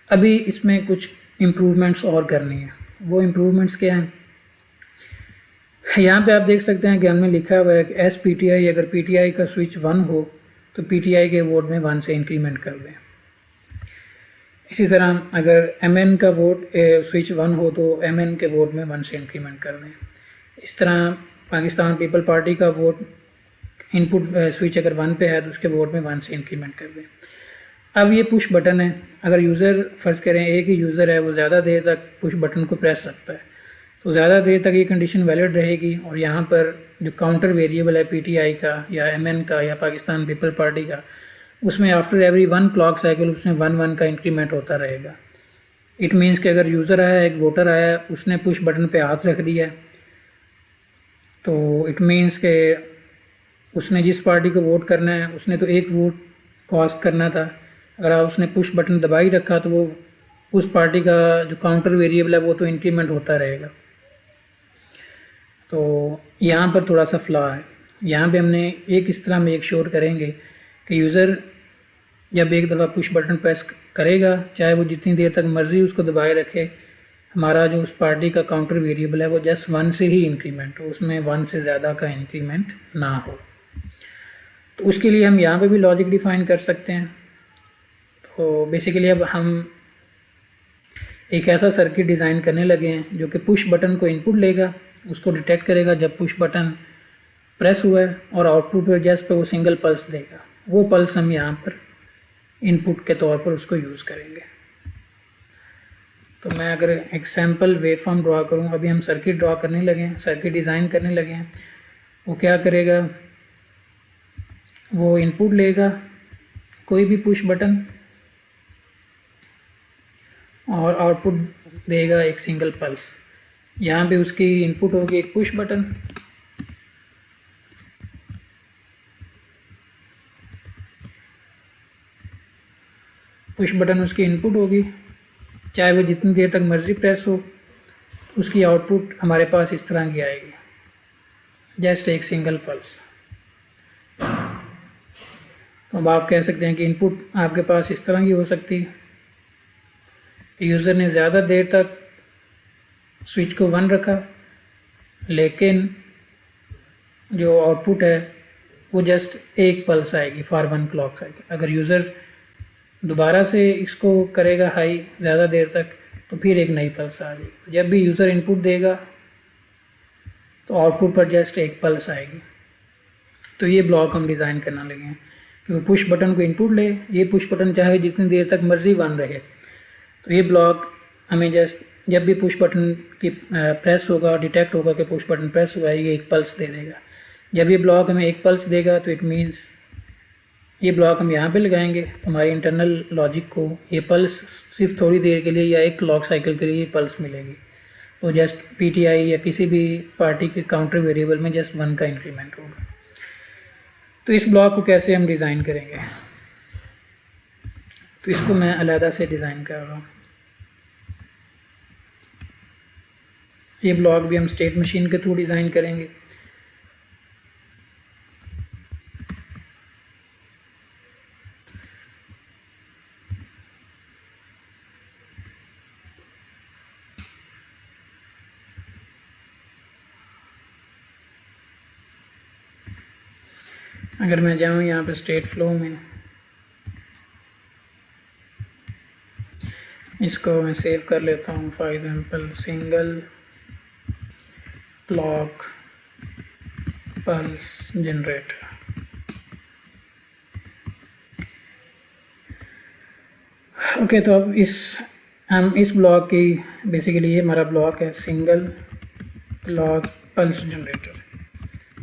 अभी इसमें कुछ इम्प्रूवमेंट्स और करनी है। वो इम्प्रूवमेंट्स क्या हैं? यहाँ पे आप देख सकते हैं कि हमने लिखा हुआ है कि SPTI, अगर PTI का स्विच 1 हो तो PTI के वोट में 1 से इंक्रीमेंट कर दें। इसी तरह अगर MN का वोट स्विच 1 हो तो MN के वोट में 1 से इंक्रीमेंट कर दें। इस तरह पाकिस्तान पीपल पार्टी का वोट इनपुट स्विच अगर 1 पे है तो उसके वोट में 1 से इंक्रीमेंट कर दें। अब ये पुश बटन है, अगर यूज़र फ़र्ज़ करें एक ही यूज़र है, वो ज़्यादा देर तक पुश बटन को प्रेस रखता है तो ज़्यादा देर तक ये कंडीशन वैलिड रहेगी, और यहाँ पर जो काउंटर वेरिएबल है PTI का या MN का या पाकिस्तान पीपल पार्टी का, उसमें आफ्टर एवरी 1 क्लॉक साइकिल उसमें 1 का इंक्रीमेंट होता रहेगा। इट मीन्स कि अगर यूज़र आया, एक वोटर आया, उसने पुश बटन पे हाथ रख दिया तो इट मीन्स के उसने जिस पार्टी को वोट करना है उसने तो एक वोट कास्ट करना था, अगर उसने पुश बटन दबाई रखा तो वो उस पार्टी का जो काउंटर वेरिएबल है वो तो इंक्रीमेंट होता रहेगा। तो यहाँ पर थोड़ा सा फ्लॉ है। यहाँ पे हमने एक इस तरह मेक श्योर करेंगे कि यूज़र जब एक दफ़ा पुश बटन प्रेस करेगा, चाहे वो जितनी देर तक मर्ज़ी उसको दबाए रखे, हमारा जो उस पार्टी का काउंटर वेरिएबल है वो जस्ट 1 से ही इंक्रीमेंट हो, उसमें 1 से ज़्यादा का इंक्रीमेंट ना हो। तो उसके लिए हम यहाँ पे भी लॉजिक डिफ़ाइन कर सकते हैं। तो बेसिकली अब हम एक ऐसा सर्किट डिज़ाइन करने लगे हैं जो कि पुश बटन को इनपुट लेगा, उसको डिटेक्ट करेगा जब पुश बटन प्रेस हुआ है, और आउटपुट पर जस्ट पे वो सिंगल पल्स देगा। वो पल्स हम यहाँ पर इनपुट के तौर पर उसको यूज़ करेंगे। तो मैं अगर एक सैम्पल वेवफॉर्म ड्रा करूँ, अभी हम सर्किट ड्रा करने लगे हैं, सर्किट डिज़ाइन करने लगे हैं। वो क्या करेगा, वो इनपुट लेगा कोई भी पुश बटन और आउटपुट देगा एक सिंगल पल्स। यहाँ पे उसकी इनपुट होगी एक पुश बटन, पुश बटन उसकी इनपुट होगी, चाहे वो जितनी देर तक मर्ज़ी प्रेस हो, उसकी आउटपुट हमारे पास इस तरह की आएगी, जस्ट एक सिंगल पल्स। तो अब आप कह सकते हैं कि इनपुट आपके पास इस तरह की हो सकती है कि यूज़र ने ज़्यादा देर तक स्विच को 1 रखा, लेकिन जो आउटपुट है वो जस्ट एक पल्स आएगी फॉर 1 क्लॉक साइकिल। अगर यूज़र दोबारा से इसको करेगा हाई ज़्यादा देर तक तो फिर एक नई पल्स आ जाएगी। जब भी यूज़र इनपुट देगा तो आउटपुट पर जस्ट एक पल्स आएगी। तो ये ब्लॉक हम डिज़ाइन करना लगे हैं कि वो पुश बटन को इनपुट ले, ये पुश बटन चाहे जितनी देर तक मर्ज़ी 1 रहे। तो ये ब्लॉक हमें जस्ट जब भी पुश बटन की प्रेस होगा, डिटेक्ट होगा कि पुश बटन प्रेस हुआ है, ये एक पल्स दे देगा। जब ये ब्लॉक हमें एक पल्स देगा तो इट मीन्स ये ब्लॉक हम यहाँ पे लगाएंगे तो हमारी इंटरनल लॉजिक को ये पल्स सिर्फ थोड़ी देर के लिए या एक क्लॉक साइकिल के लिए ये पल्स मिलेगी। तो जस्ट PTI या किसी भी पार्टी के काउंटर वेरिएबल में जस्ट 1 का इंक्रीमेंट होगा। तो इस ब्लॉक को कैसे हम डिज़ाइन करेंगे, तो इसको मैं अलहदा से डिज़ाइन कर रहा हूँ। ये ब्लॉक भी हम स्टेट मशीन के थ्रू डिज़ाइन करेंगे। अगर मैं जाऊँ यहाँ पे स्टेट फ्लो में, इसको मैं सेव कर लेता हूँ। For example single clock pulse generator. Okay, तो अब इस हम इस ब्लॉक की बेसिकली ये हमारा ब्लॉक है सिंगल क्लॉक पल्स जनरेटर।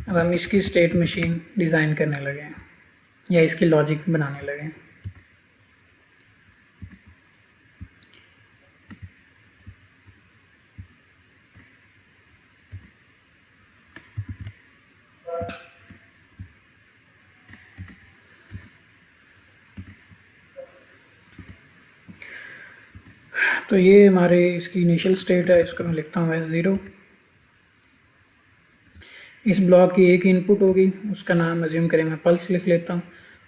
अब हम इसकी स्टेट मशीन डिज़ाइन करने लगे हैं या इसकी लॉजिक बनाने लगे हैं। तो ये हमारे इसकी इनिशियल स्टेट है, इसको मैं लिखता हूँ S0। इस ब्लॉक की एक इनपुट होगी, उसका नाम अज्यूम करें मैं पल्स लिख लेता हूँ,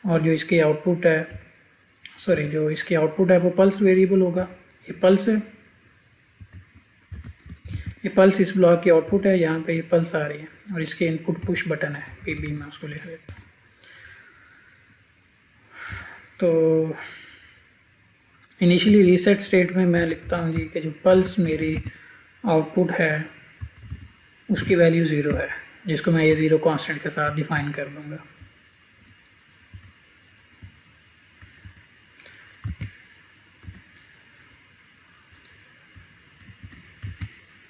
और जो इसकी आउटपुट है जो इसकी आउटपुट है वो पल्स वेरिएबल होगा। ये पल्स है, ये पल्स इस ब्लॉक की आउटपुट है, यहाँ पे ये पल्स आ रही है, और इसके इनपुट पुश बटन है PB में, उसको लिख लेता हूँ। तो इनिशियली रीसेट स्टेट में मैं लिखता हूँ जी कि जो पल्स मेरी आउटपुट है उसकी वैल्यू 0 है, जिसको मैं ये 0 कांस्टेंट के साथ डिफाइन कर दूँगा।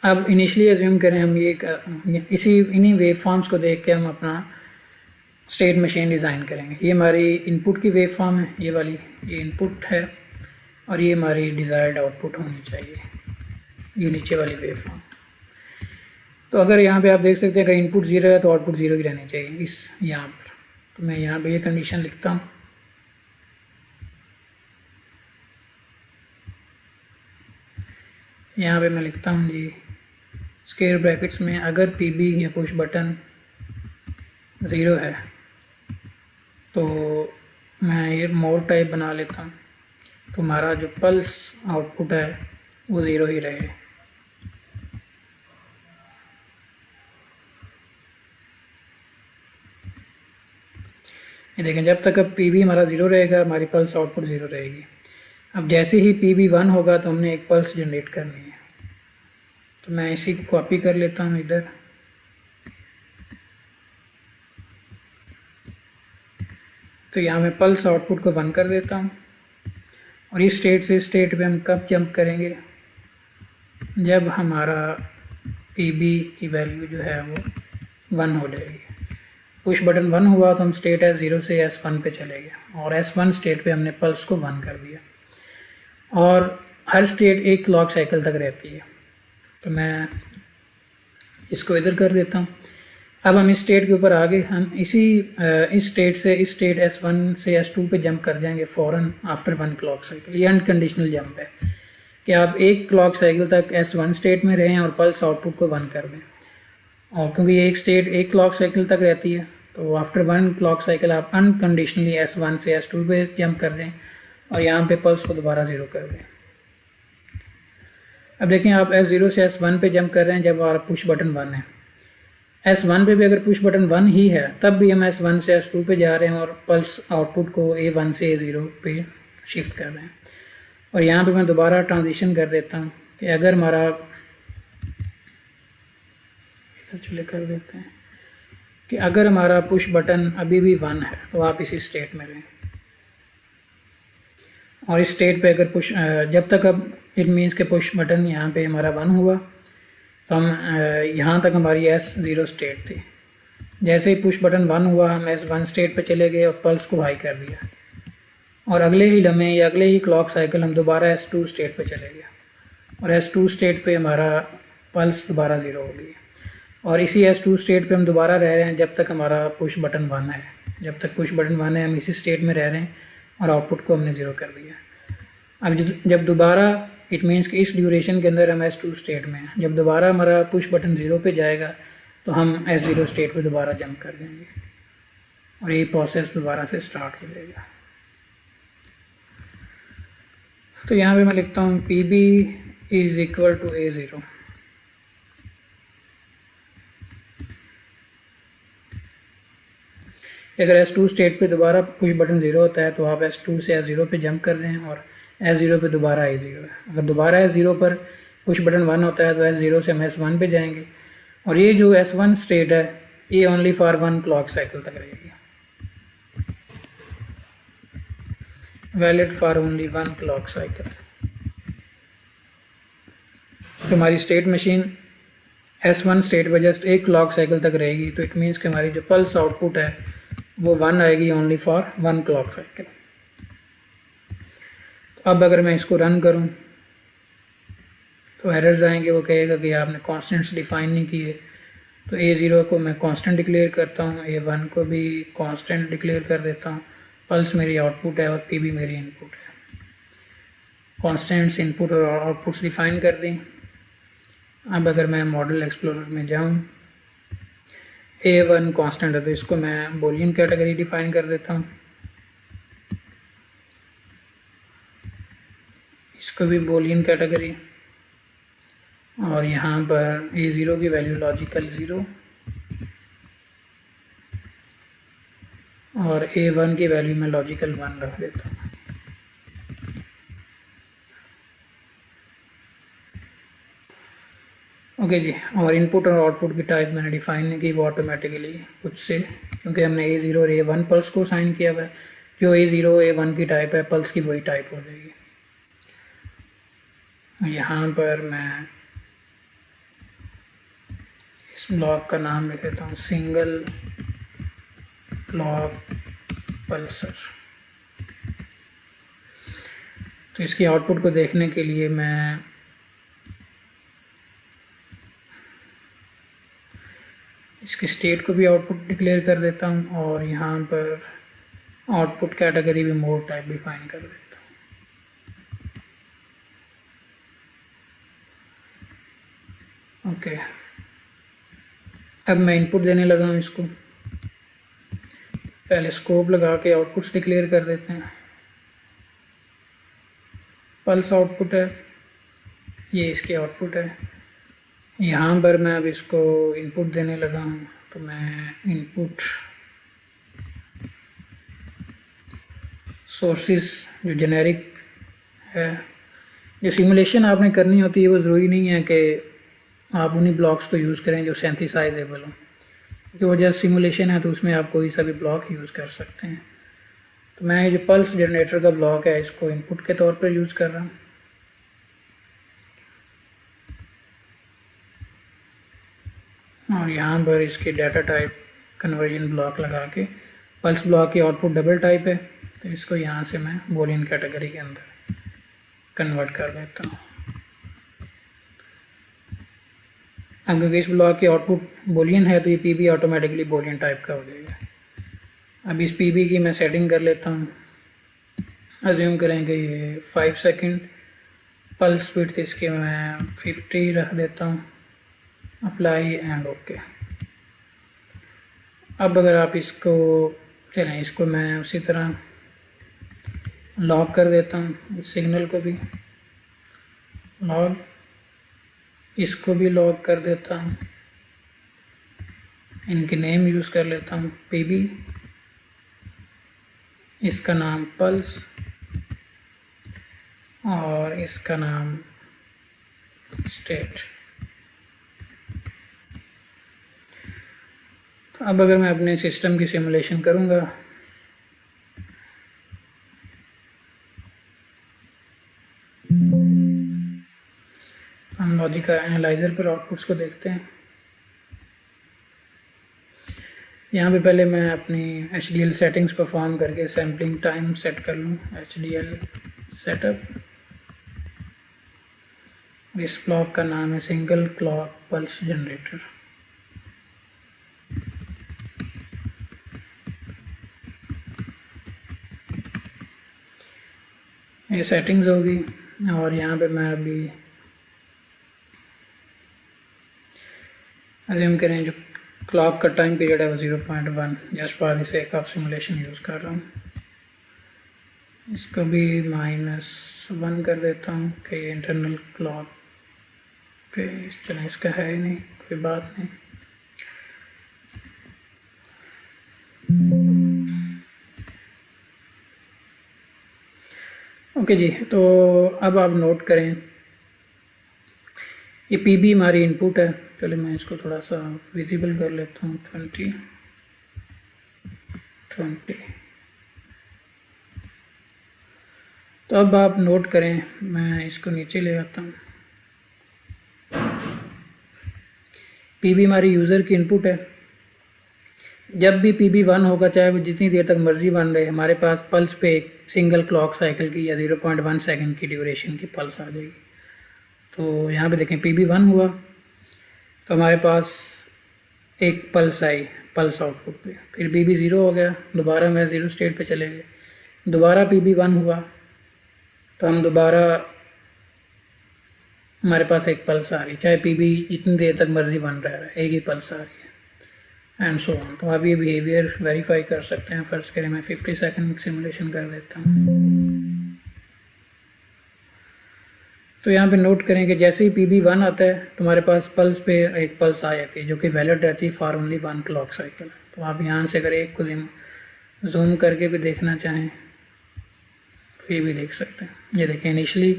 अब इनिशियली अज्यूम करें हम इन्हीं वेव फॉर्म्स को देख के हम अपना स्टेट मशीन डिज़ाइन करेंगे। ये हमारी इनपुट की वेव फॉर्म है, ये वाली ये इनपुट है, और ये हमारी डिज़ायर्ड आउटपुट होनी चाहिए, ये नीचे वाली वेव फॉर्म। तो अगर यहाँ पे आप देख सकते हैं अगर इनपुट 0 है तो आउटपुट 0 ही रहनी चाहिए इस यहाँ पर। तो मैं यहाँ पे ये कंडीशन लिखता हूँ। यहाँ पे मैं लिखता हूँ जी स्क्वायर ब्रैकेट्स में अगर PB या पुश बटन 0 है तो मैं ये मोर टाइप बना लेता हूँ, तो हमारा जो पल्स आउटपुट है वो 0 ही रहे। ये देखें जब तक अब PB हमारा 0 रहेगा हमारी पल्स आउटपुट 0 रहेगी। अब जैसे ही PB 1 होगा तो हमने एक पल्स जनरेट करनी है, तो मैं इसी को कॉपी कर लेता हूँ इधर। तो यहाँ मैं पल्स आउटपुट को 1 कर देता हूँ, और इस स्टेट से स्टेट पे हम कब जंप करेंगे, जब हमारा PB की वैल्यू जो है वो 1 हो जाएगी। पुश बटन 1 हुआ तो हम स्टेट S0 से S1 पे चले गए, और S1 स्टेट पे हमने पल्स को 1 कर दिया, और हर स्टेट एक क्लॉक साइकिल तक रहती है। तो मैं इसको इधर कर देता हूँ। अब हम इस स्टेट के ऊपर आगे हम इस स्टेट से इस स्टेट S1 से S2 पे जंप कर जाएंगे फ़ौरन आफ्टर 1 क्लॉक साइकिल। ये अनकंडीशनल जंप है कि आप एक क्लॉक साइकिल तक S1 स्टेट में रहें और पल्स आउटपुट को 1 कर दें, और क्योंकि ये एक स्टेट एक क्लॉक साइकिल तक रहती है तो आफ्टर 1 क्लॉक साइकिल आप अनकंडीशनली S1 से S2 पे जंप कर दें और यहाँ पे पल्स को दोबारा 0 कर दें। अब देखें आप S0 से S1 पे जंप कर रहे हैं जब हमारा पुश बटन 1 है। S1 पे भी अगर पुश बटन 1 ही है तब भी हम S1 से S2 पे जा रहे हैं और पल्स आउटपुट को A1 से A0 पे शिफ्ट कर रहे हैं। और यहाँ पे मैं दोबारा ट्रांजिशन कर देता हूँ कि अगर हमारा इधर चले कर देते हैं कि अगर हमारा पुश बटन अभी भी 1 है तो आप इसी स्टेट में रहें, और इस स्टेट पे अगर पुश जब तक अब इट मीन्स के पुश बटन यहाँ पे हमारा 1 हुआ तो हम यहाँ तक हमारी S0 स्टेट थी। जैसे ही पुश बटन 1 हुआ हम S1 स्टेट पे चले गए और पल्स को हाई कर दिया, और अगले ही लम्हे या अगले ही क्लॉक साइकिल हम दोबारा S2 स्टेट पे चले गए, और S2 स्टेट पे हमारा पल्स दोबारा 0 हो गई, और इसी S2 स्टेट पे हम दोबारा रह रहे हैं जब तक हमारा पुश बटन 1 है। जब तक पुश बटन 1 है हम इसी स्टेट में रह रहे हैं और आउटपुट को हमने 0 कर दिया। अब जब दोबारा इट मीन्स कि इस ड्यूरेशन के अंदर हम S2 स्टेट में हैं, जब दोबारा हमारा पुश बटन 0 पे जाएगा तो हम S0 स्टेट पे दोबारा जंप कर देंगे और ये प्रोसेस दोबारा से स्टार्ट हो जाएगा। तो यहाँ पे मैं लिखता हूँ PB is equal to A0। अगर S2 स्टेट पे दोबारा पुश बटन 0 होता है तो आप S2 से S0 पे जंप कर दें और S0 पे दोबारा A0 है। अगर दोबारा S0 पर पुश बटन 1 होता है तो S0 से हम S1 पे जाएंगे, और ये जो S1 स्टेट है ये ओनली फॉर 1 क्लॉक साइकिल तक रहेगी, valid for only 1 clock cycle. तो हमारी स्टेट मशीन S1 स्टेट पर जस्ट एक क्लॉक साइकिल तक रहेगी, तो इट मीन्स कि हमारी जो पल्स आउटपुट है वो 1 आएगी ओनली फॉर 1 क्लॉक साइकिल। तो अब अगर मैं इसको रन करूं तो एरर्स आएंगे, वो कहेगा कि आपने कॉन्स्टेंट्स डिफाइन नहीं किए। तो A0 को मैं कांस्टेंट डिक्लेयर करता हूँ, A1 को भी कांस्टेंट डिक्लेयर कर देता हूँ। पल्स मेरी आउटपुट है और PB मेरी इनपुट है। कांस्टेंट्स इनपुट और आउटपुट्स डिफाइन कर दी। अब अगर मैं मॉडल एक्सप्लोरर में जाऊँ, A1 कांस्टेंट है तो इसको मैं बूलियन कैटेगरी डिफाइन कर देता हूँ, इसको भी बूलियन कैटेगरी, और यहाँ पर A0 की वैल्यू लॉजिकल 0 और A1 की वैल्यू मैं लॉजिकल 1 रख देता हूँ। ओके जी, और इनपुट और आउटपुट की टाइप मैंने डिफाइन नहीं की, वो ऑटोमेटिकली खुद से, क्योंकि हमने A0 और A1 पल्स को साइन किया हुआ है। जो A0 A1 की टाइप है पल्स की वही टाइप हो जाएगी। यहाँ पर मैं इस ब्लॉक का नाम लिख देता हूँ सिंगल क्लॉक पल्सर। तो इसकी आउटपुट को देखने के लिए मैं इसकी स्टेट को भी आउटपुट डिक्लेयर कर देता हूँ और यहाँ पर आउटपुट कैटेगरी भी मोड टाइप डिफाइन कर देता हूँ। ओके, अब मैं इनपुट देने लगा हूँ इसको। पहले स्कोप लगा के आउटपुट्स डिक्लेयर कर देते हैं। पल्स आउटपुट है, ये इसके आउटपुट है। यहाँ पर मैं अब इसको इनपुट देने लगा हूँ, तो मैं इनपुट सोर्सेस जो जेनेरिक है, जो सिमुलेशन आपने करनी होती है वो ज़रूरी नहीं है कि आप उन्हीं ब्लॉक्स को यूज़ करें जो सिंथेसाइजेबल हो, क्योंकि वो जब सिमुलेशन है तो उसमें आप कोई सा भी ब्लॉक यूज़ कर सकते हैं। तो मैं जो पल्स जनरेटर का ब्लॉक है इसको इनपुट के तौर पर यूज़ कर रहा हूँ। और यहाँ पर इसके डाटा टाइप कन्वर्जन ब्लॉक लगा के, पल्स ब्लॉक की आउटपुट डबल टाइप है तो इसको यहाँ से मैं बूलियन कैटेगरी के अंदर कन्वर्ट कर देता हूँ। अब क्योंकि इस ब्लॉक की आउटपुट बूलियन है तो ये PB ऑटोमेटिकली बूलियन टाइप का हो जाएगा। अब इस PB की मैं सेटिंग कर लेता हूँ। अज्यूम करें कि ये 5 सेकंड, पल्स विड्थ इसके मैं 50 रख देता हूँ, अप्लाई एंड ओके। अब अगर आप इसको चलें, इसको मैं उसी तरह लॉक कर देता हूँ, इस सिग्नल को भी लॉक, इसको भी लॉक कर देता हूँ, इनके नेम यूज़ कर लेता हूँ PB, इसका नाम पल्स और इसका नाम स्टेट। तो अब अगर मैं अपने सिस्टम की सिमुलेशन करूँगा, हम लॉजिक एनालाइजर पर आउटपुट्स को देखते हैं। यहाँ पे पहले मैं अपनी HDL सेटिंग्स परफॉर्म करके सैम्पलिंग टाइम सेट कर लूँ। HDL सेटअप, इस ब्लॉक का नाम है सिंगल क्लॉक पल्स जनरेटर। ये सेटिंग्स होगी और यहाँ पे मैं अभी अज्यूम करें जो क्लॉक का टाइम पीरियड है वो 0.1 just for the sake of simulation use कर रहा हूँ। इसको भी -1 कर देता हूँ कि इंटरनल क्लॉक पे चलें, इसका है ही नहीं, कोई बात नहीं। ओके जी, तो अब आप नोट करें ये PB हमारी इनपुट है। चलिए मैं इसको थोड़ा सा विजिबल कर लेता हूँ, 20 20। तो अब आप नोट करें, मैं इसको नीचे ले आता हूँ। पीबी हमारी यूज़र की इनपुट है। जब भी पीबी 1 होगा, चाहे वो जितनी देर तक मर्जी बन रहे, हमारे पास पल्स पे एक सिंगल क्लॉक साइकिल की या 0.1 सेकंड की ड्यूरेशन की पल्स आ जाएगी। तो यहाँ पे देखें पीबी 1 हुआ तो हमारे पास एक पल्स आई पल्स आउटपुट पे, फिर पीबी 0 हो गया, दोबारा मैं 0 स्टेट पे चले गए, दोबारा पीबी 1 हुआ तो हम दोबारा हमारे पास एक पल्स आ रही, चाहे पीबी जितनी देर तक मर्जी बन रहा है एक ही पल्स आ रही है, एंड सो ऑन। तो आप ये बिहेवियर वेरीफाई कर सकते हैं। फर्स्ट करें मैं 50 सेकंड सिमुलेशन कर देता हूँ। तो यहाँ पे नोट करें कि जैसे ही पीबी 1 आता है तो हमारे पास पल्स पे एक पल्स आ जाती है जो कि वैलिड रहती है फॉर ओनली 1 क्लॉक साइकिल। तो आप यहाँ से अगर एक को जूम करके भी देखना चाहें तो ये भी देख सकते हैं। ये देखें इनिशियली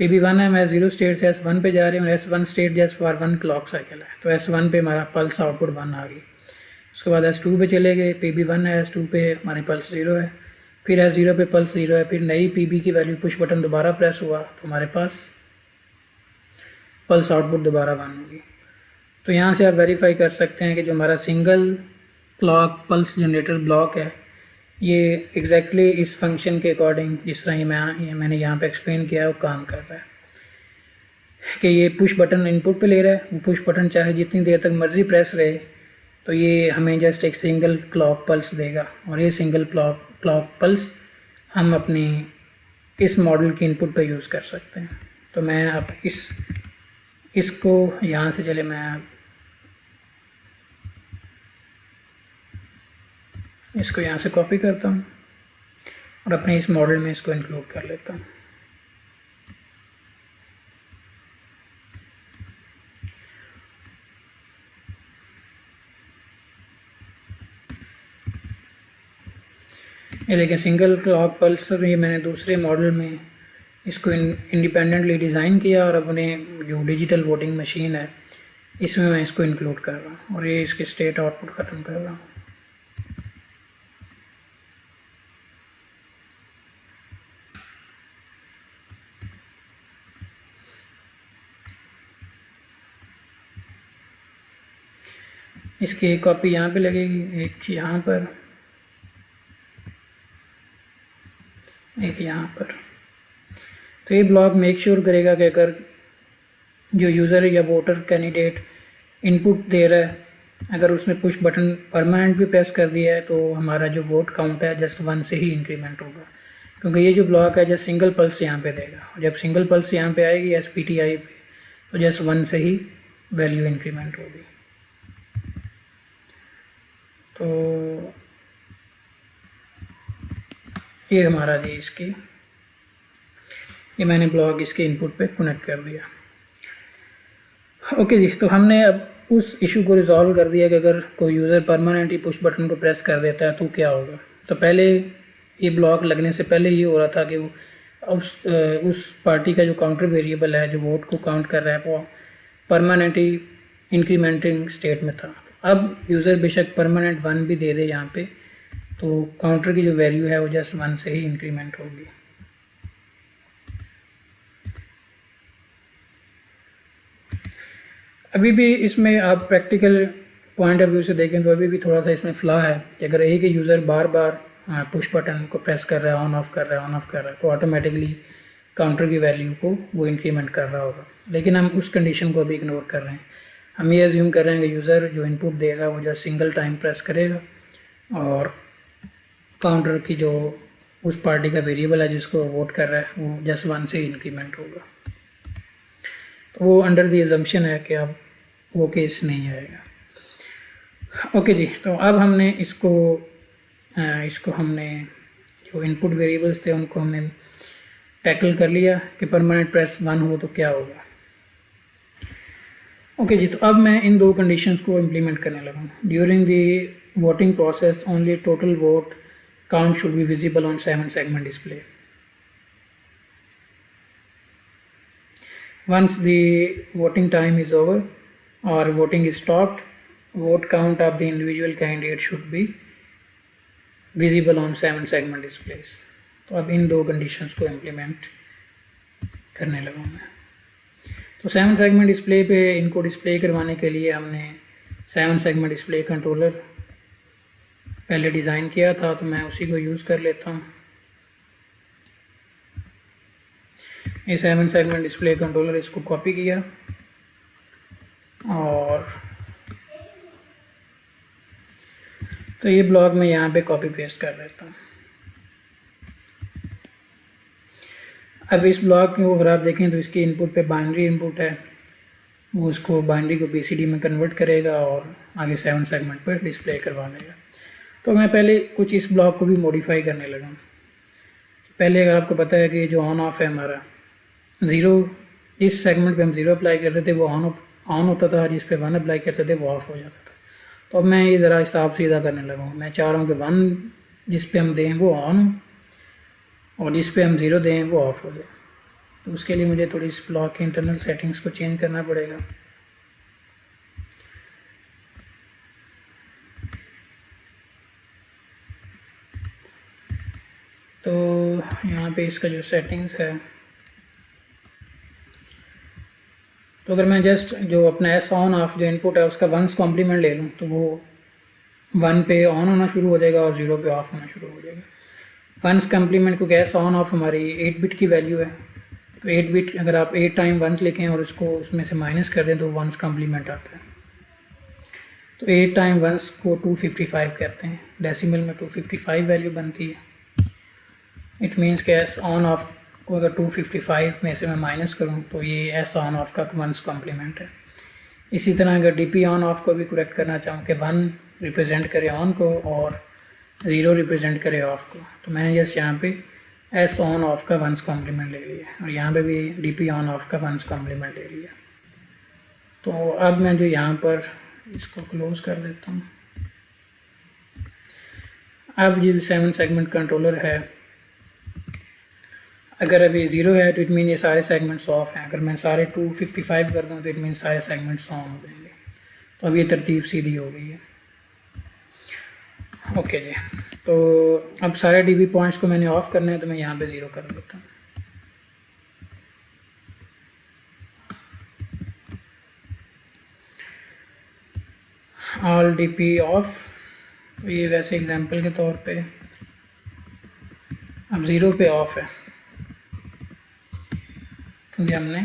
पीबी 1 है, मैं 0 स्टेट से S1 पे जा रही हूँ, S1 state just for 1 clock cycle है, तो S1 पे हमारा पल्स आउटपुट 1 आ गई। उसके बाद S2 पे चले गए, पीबी 1 है, S2 पे हमारी पल्स 0 है, फिर S0 पे पल्स 0 है, फिर नई पीबी की वैल्यू पुश बटन दोबारा प्रेस हुआ तो हमारे पास पल्स आउटपुट दोबारा 1 होगी। तो यहाँ से आप वेरीफाई कर सकते हैं कि जो हमारा single clock pulse generator block है ये एग्जैक्टली इस फंक्शन के अकॉर्डिंग जिस तरह मैंने यहाँ पे एक्सप्लेन किया है वो काम कर रहा है कि ये पुश बटन इनपुट पे ले रहा है, वो पुश बटन चाहे जितनी देर तक मर्जी प्रेस रहे तो ये हमें जस्ट एक सिंगल क्लॉक पल्स देगा, और ये सिंगल क्लॉक पल्स हम अपनी इस मॉडल की इनपुट पे यूज़ कर सकते हैं। तो मैं अब इसको यहाँ से चले मैं इसको यहाँ से कॉपी करता हूँ और अपने इस मॉडल में इसको इंक्लूड कर लेता हूँ। ये देखिए सिंगल क्लॉक पल्सर, ये मैंने दूसरे मॉडल में इसको इंडिपेंडेंटली डिज़ाइन किया और अपने जो डिजिटल वोटिंग मशीन है इसमें मैं इसको इंक्लूड कर रहा हूँ और ये इसके स्टेट आउटपुट ख़त्म कर रहा हूँ। इसकी एक कॉपी यहाँ पे लगेगी, एक यहाँ पर, एक यहाँ पर। तो ये ब्लॉक मेक श्योर करेगा कि अगर जो यूज़र या वोटर कैंडिडेट इनपुट दे रहा है अगर उसने पुश बटन परमानेंट भी प्रेस कर दिया है तो हमारा जो वोट काउंट है जस्ट 1 से ही इंक्रीमेंट होगा, क्योंकि ये जो ब्लॉक है जस्ट सिंगल पल्स यहाँ पे देगा। जब सिंगल पल्स यहाँ पे आएगी SPTI पे तो जस्ट 1 से ही वैल्यू इंक्रीमेंट होगी। तो ये हमारा जी ये मैंने ब्लॉक इसके इनपुट पे कनेक्ट कर दिया। ओके जी, तो हमने अब उस इशू को रिजॉल्व कर दिया कि अगर कोई यूज़र परमानेंटली पुश बटन को प्रेस कर देता है तो क्या होगा। तो पहले ये ब्लॉक लगने से पहले ये हो रहा था कि वो उस पार्टी का जो काउंटर वेरिएबल है जो वोट को काउंट कर रहा है वो परमानेंटली इंक्रीमेंटिंग स्टेट में था। अब यूज़र बेशक परमानेंट 1 भी दे दे यहाँ पे तो काउंटर की जो वैल्यू है वो जस्ट 1 से ही इंक्रीमेंट होगी। अभी भी इसमें आप प्रैक्टिकल पॉइंट ऑफ व्यू से देखें तो अभी भी थोड़ा सा इसमें फ्लॉ है कि अगर एक ही यूज़र बार बार पुश बटन को प्रेस कर रहा है, ऑन ऑफ कर रहा है तो ऑटोमेटिकली काउंटर की वैल्यू को वो इंक्रीमेंट कर रहा होगा। लेकिन हम उस कंडीशन को अभी इग्नोर कर रहे हैं। हम ये अज्यूम कर रहे हैं कि यूज़र जो इनपुट देगा वो जस्ट सिंगल टाइम प्रेस करेगा और काउंटर की जो उस पार्टी का वेरिएबल है जिसको वोट कर रहा है वो जस्ट 1 से इंक्रीमेंट होगा। तो वो अंडर दी अजम्पशन है कि अब वो केस नहीं आएगा। ओके जी, तो अब हमने इसको हमने जो इनपुट वेरिएबल्स थे उनको हमने टैकल कर लिया कि परमानेंट प्रेस 1 हो तो क्या होगा। ओके जी, तो अब मैं इन दो कंडीशंस को इम्प्लीमेंट करने लगा हूँ। During the voting process only total vote count should be visible on 7 segment display. Once the voting time is over or voting is stopped, vote count of the individual candidate should be visible on 7 segment displays. तो अब इन दो conditions को implement करने लगा मैं। तो 7 segment display पे इनको डिस्प्ले करवाने के लिए हमने 7 सेगमेंट डिस्प्ले कंट्रोलर पहले डिज़ाइन किया था, तो मैं उसी को यूज़ कर लेता हूँ। ये 7 सेगमेंट डिस्प्ले कंट्रोलर, इसको कॉपी किया और तो ये ब्लॉक मैं यहाँ पे कॉपी पेस्ट कर लेता हूँ। अब इस ब्लॉक को अगर आप देखें तो इसकी इनपुट पे बाइनरी इनपुट है, वो उसको बाइनरी को BCD में कन्वर्ट करेगा और आगे 7 सेगमेंट पर डिस्प्ले करवा लेगा। तो मैं पहले कुछ इस ब्लॉक को भी मॉडिफाई करने लगा। पहले अगर आपको पता है कि जो ऑन ऑफ है हमारा 0, जिस सेगमेंट पे हम 0 अप्लाई करते थे वो ऑन होता था, जिस पे 1 अप्लाई करते थे वो ऑफ हो जाता था। तो अब मैं ये ज़रा हिसाब सीधा करने लगा हूँ। मैं चाह रहा हूँ कि 1 जिस पे हम दें वो ऑन हो और जिस पे हम 0 दें वो ऑफ हो जाए। तो उसके लिए मुझे थोड़ी इस ब्लॉक के इंटरनल सेटिंग्स को चेंज करना पड़ेगा। तो यहाँ पे इसका जो सेटिंग्स है, तो अगर मैं जस्ट जो अपना एस ऑन ऑफ जो इनपुट है उसका 1's कॉम्प्लीमेंट ले लूँ तो वो 1 पे ऑन होना शुरू हो जाएगा और 0 पे ऑफ होना शुरू हो जाएगा। 1's कॉम्प्लीमेंट को एस ऑन ऑफ हमारी 8 बिट की वैल्यू है, तो 8 बिट अगर आप 8 टाइम 1's लिखें और उसको उसमें से माइनस कर दें तो 1's कॉम्प्लीमेंट आता है। तो 8 टाइम 1's को 255 कहते हैं, डेसिमल में 255 वैल्यू बनती है। इट मीन्स कि एस ऑन ऑफ को अगर 255 में से मैं माइनस करूं तो ये एस ऑन ऑफ का 1's कॉम्प्लीमेंट है। इसी तरह अगर DP ऑन ऑफ को भी करेक्ट करना चाहूँ कि 1 रिप्रेजेंट करे ऑन को और 0 रिप्रेजेंट करे ऑफ को, तो मैंने जस्ट यहाँ पे एस ऑन ऑफ का 1's कॉम्प्लीमेंट ले लिया और यहाँ पे भी DP ऑन ऑफ का 1's कॉम्प्लीमेंट ले लिया। तो अब मैं जो यहाँ पर इसको क्लोज कर देता हूँ। अब जो 7 सेगमेंट कंट्रोलर है, अगर अभी 0 है तो इट मीन ये सारे सेगमेंट्स ऑफ हैं। अगर मैं सारे 255 कर दूँ तो इट मीन सारे सेगमेंट्स ऑन हो जाएंगे। तो अब ये तरतीब सीधी हो गई है। ओके जी, तो अब सारे DP पॉइंट्स को मैंने ऑफ करना है, तो मैं यहाँ पे 0 कर देता हूँ। ऑल DP ऑफ, तो ये वैसे एग्जांपल के तौर पे अब 0 पे ऑफ है क्योंकि हमने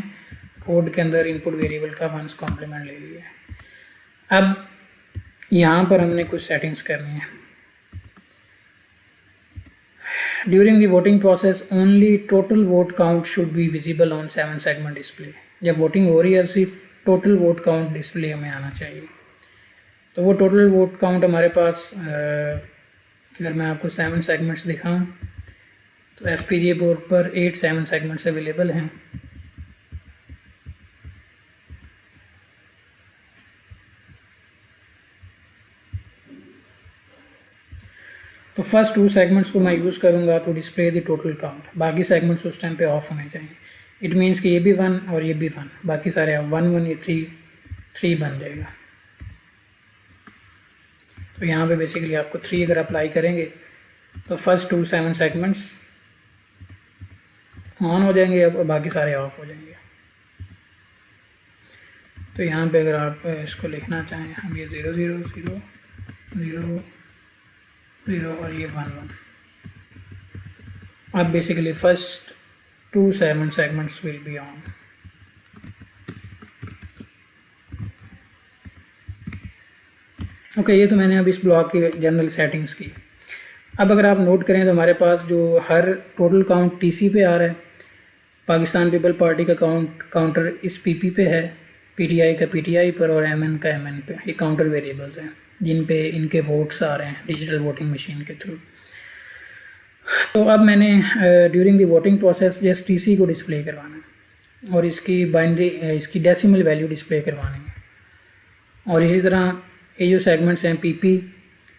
कोड के अंदर इनपुट वेरिएबल का 1's कॉम्प्लीमेंट ले लिया है। अब यहाँ पर हमने कुछ सेटिंग्स करनी है। During the voting process only total vote count should be visible on 7 segment display. जब वोटिंग हो रही है सिर्फ टोटल वोट काउंट डिस्प्ले हमें आना चाहिए। तो वो टोटल वोट काउंट हमारे पास अगर मैं आपको 7 सेगमेंट्स दिखाऊँ तो FPGA बोर्ड पर 8 7 सेगमेंट्स अवेलेबल हैं। तो फर्स्ट 2 सेगमेंट्स को मैं यूज़ करूँगा to display the total count, बाकी सेगमेंट्स उस टाइम पे ऑफ होने चाहिए। इट मीन्स कि ये भी 1 और ये भी 1, बाकी सारे 1 1 ये 3 बन जाएगा। तो यहाँ पे बेसिकली आपको 3 अगर अप्लाई करेंगे तो फर्स्ट 2 7 सेगमेंट्स ऑन हो जाएंगे, अब बाकी सारे ऑफ हो जाएंगे। तो यहाँ पे अगर आप इसको लिखना चाहें, हम ये 0 0 0 0 0 और ये 1 1, अब basically first 2 7 segments will be on. Okay, ये तो मैंने अब इस ब्लॉक की जनरल सेटिंग्स की। अब अगर आप नोट करें तो हमारे पास जो हर टोटल काउंट TC पे आ रहा है, पाकिस्तान पीपल पार्टी का काउंटर इस PP पे है, PTI का PTI पर और MN का MN पे। ये काउंटर वेरिएबल्स हैं जिन पे इनके वोट्स आ रहे हैं डिजिटल वोटिंग मशीन के थ्रू। तो अब मैंने during the voting process just TC को डिस्प्ले करवाना है और इसकी बाइनरी इसकी डेसिमल वैल्यू डिस्प्ले करवानी है। और इसी तरह ये जो सेगमेंट्स हैं PP,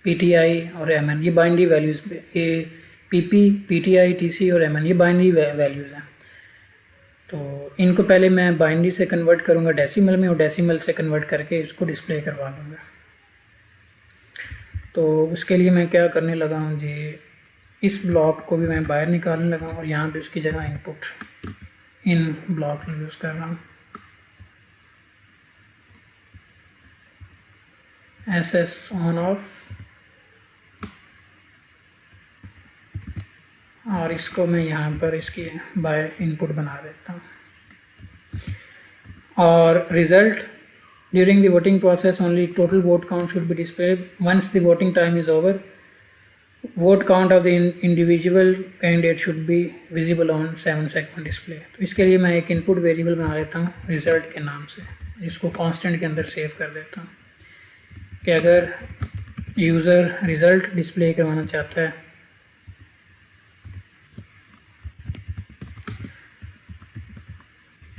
PTI और MN, ये बाइनरी वैल्यूज़ पे, ये PP, PTI, TC और MN ये बाइनरी वैल्यूज़ हैं। तो इनको पहले मैं बाइनरी से कन्वर्ट करूँगा डेसिमल में और डेसिमल से कन्वर्ट करके इसको डिस्प्ले करवा लूँगा। तो उसके लिए मैं क्या करने लगा हूँ जी, इस ब्लॉक को भी मैं बाहर निकालने लगा हूँ और यहाँ पे उसकी जगह इनपुट इन ब्लॉक यूज़ कर रहा हूँ। SS ऑन ऑफ, और इसको मैं यहाँ पर इसकी बाय इनपुट बना देता हूँ। और result, during the voting process only total vote count should be displayed. Once the voting time is over, vote count of the individual candidate should be visible on 7 segment display. तो इसके लिए मैं एक input variable बना लेता हूँ result के नाम से, जिसको कांस्टेंट के अंदर सेव कर देता हूँ कि अगर यूज़र रिजल्ट डिस्प्ले करवाना चाहता है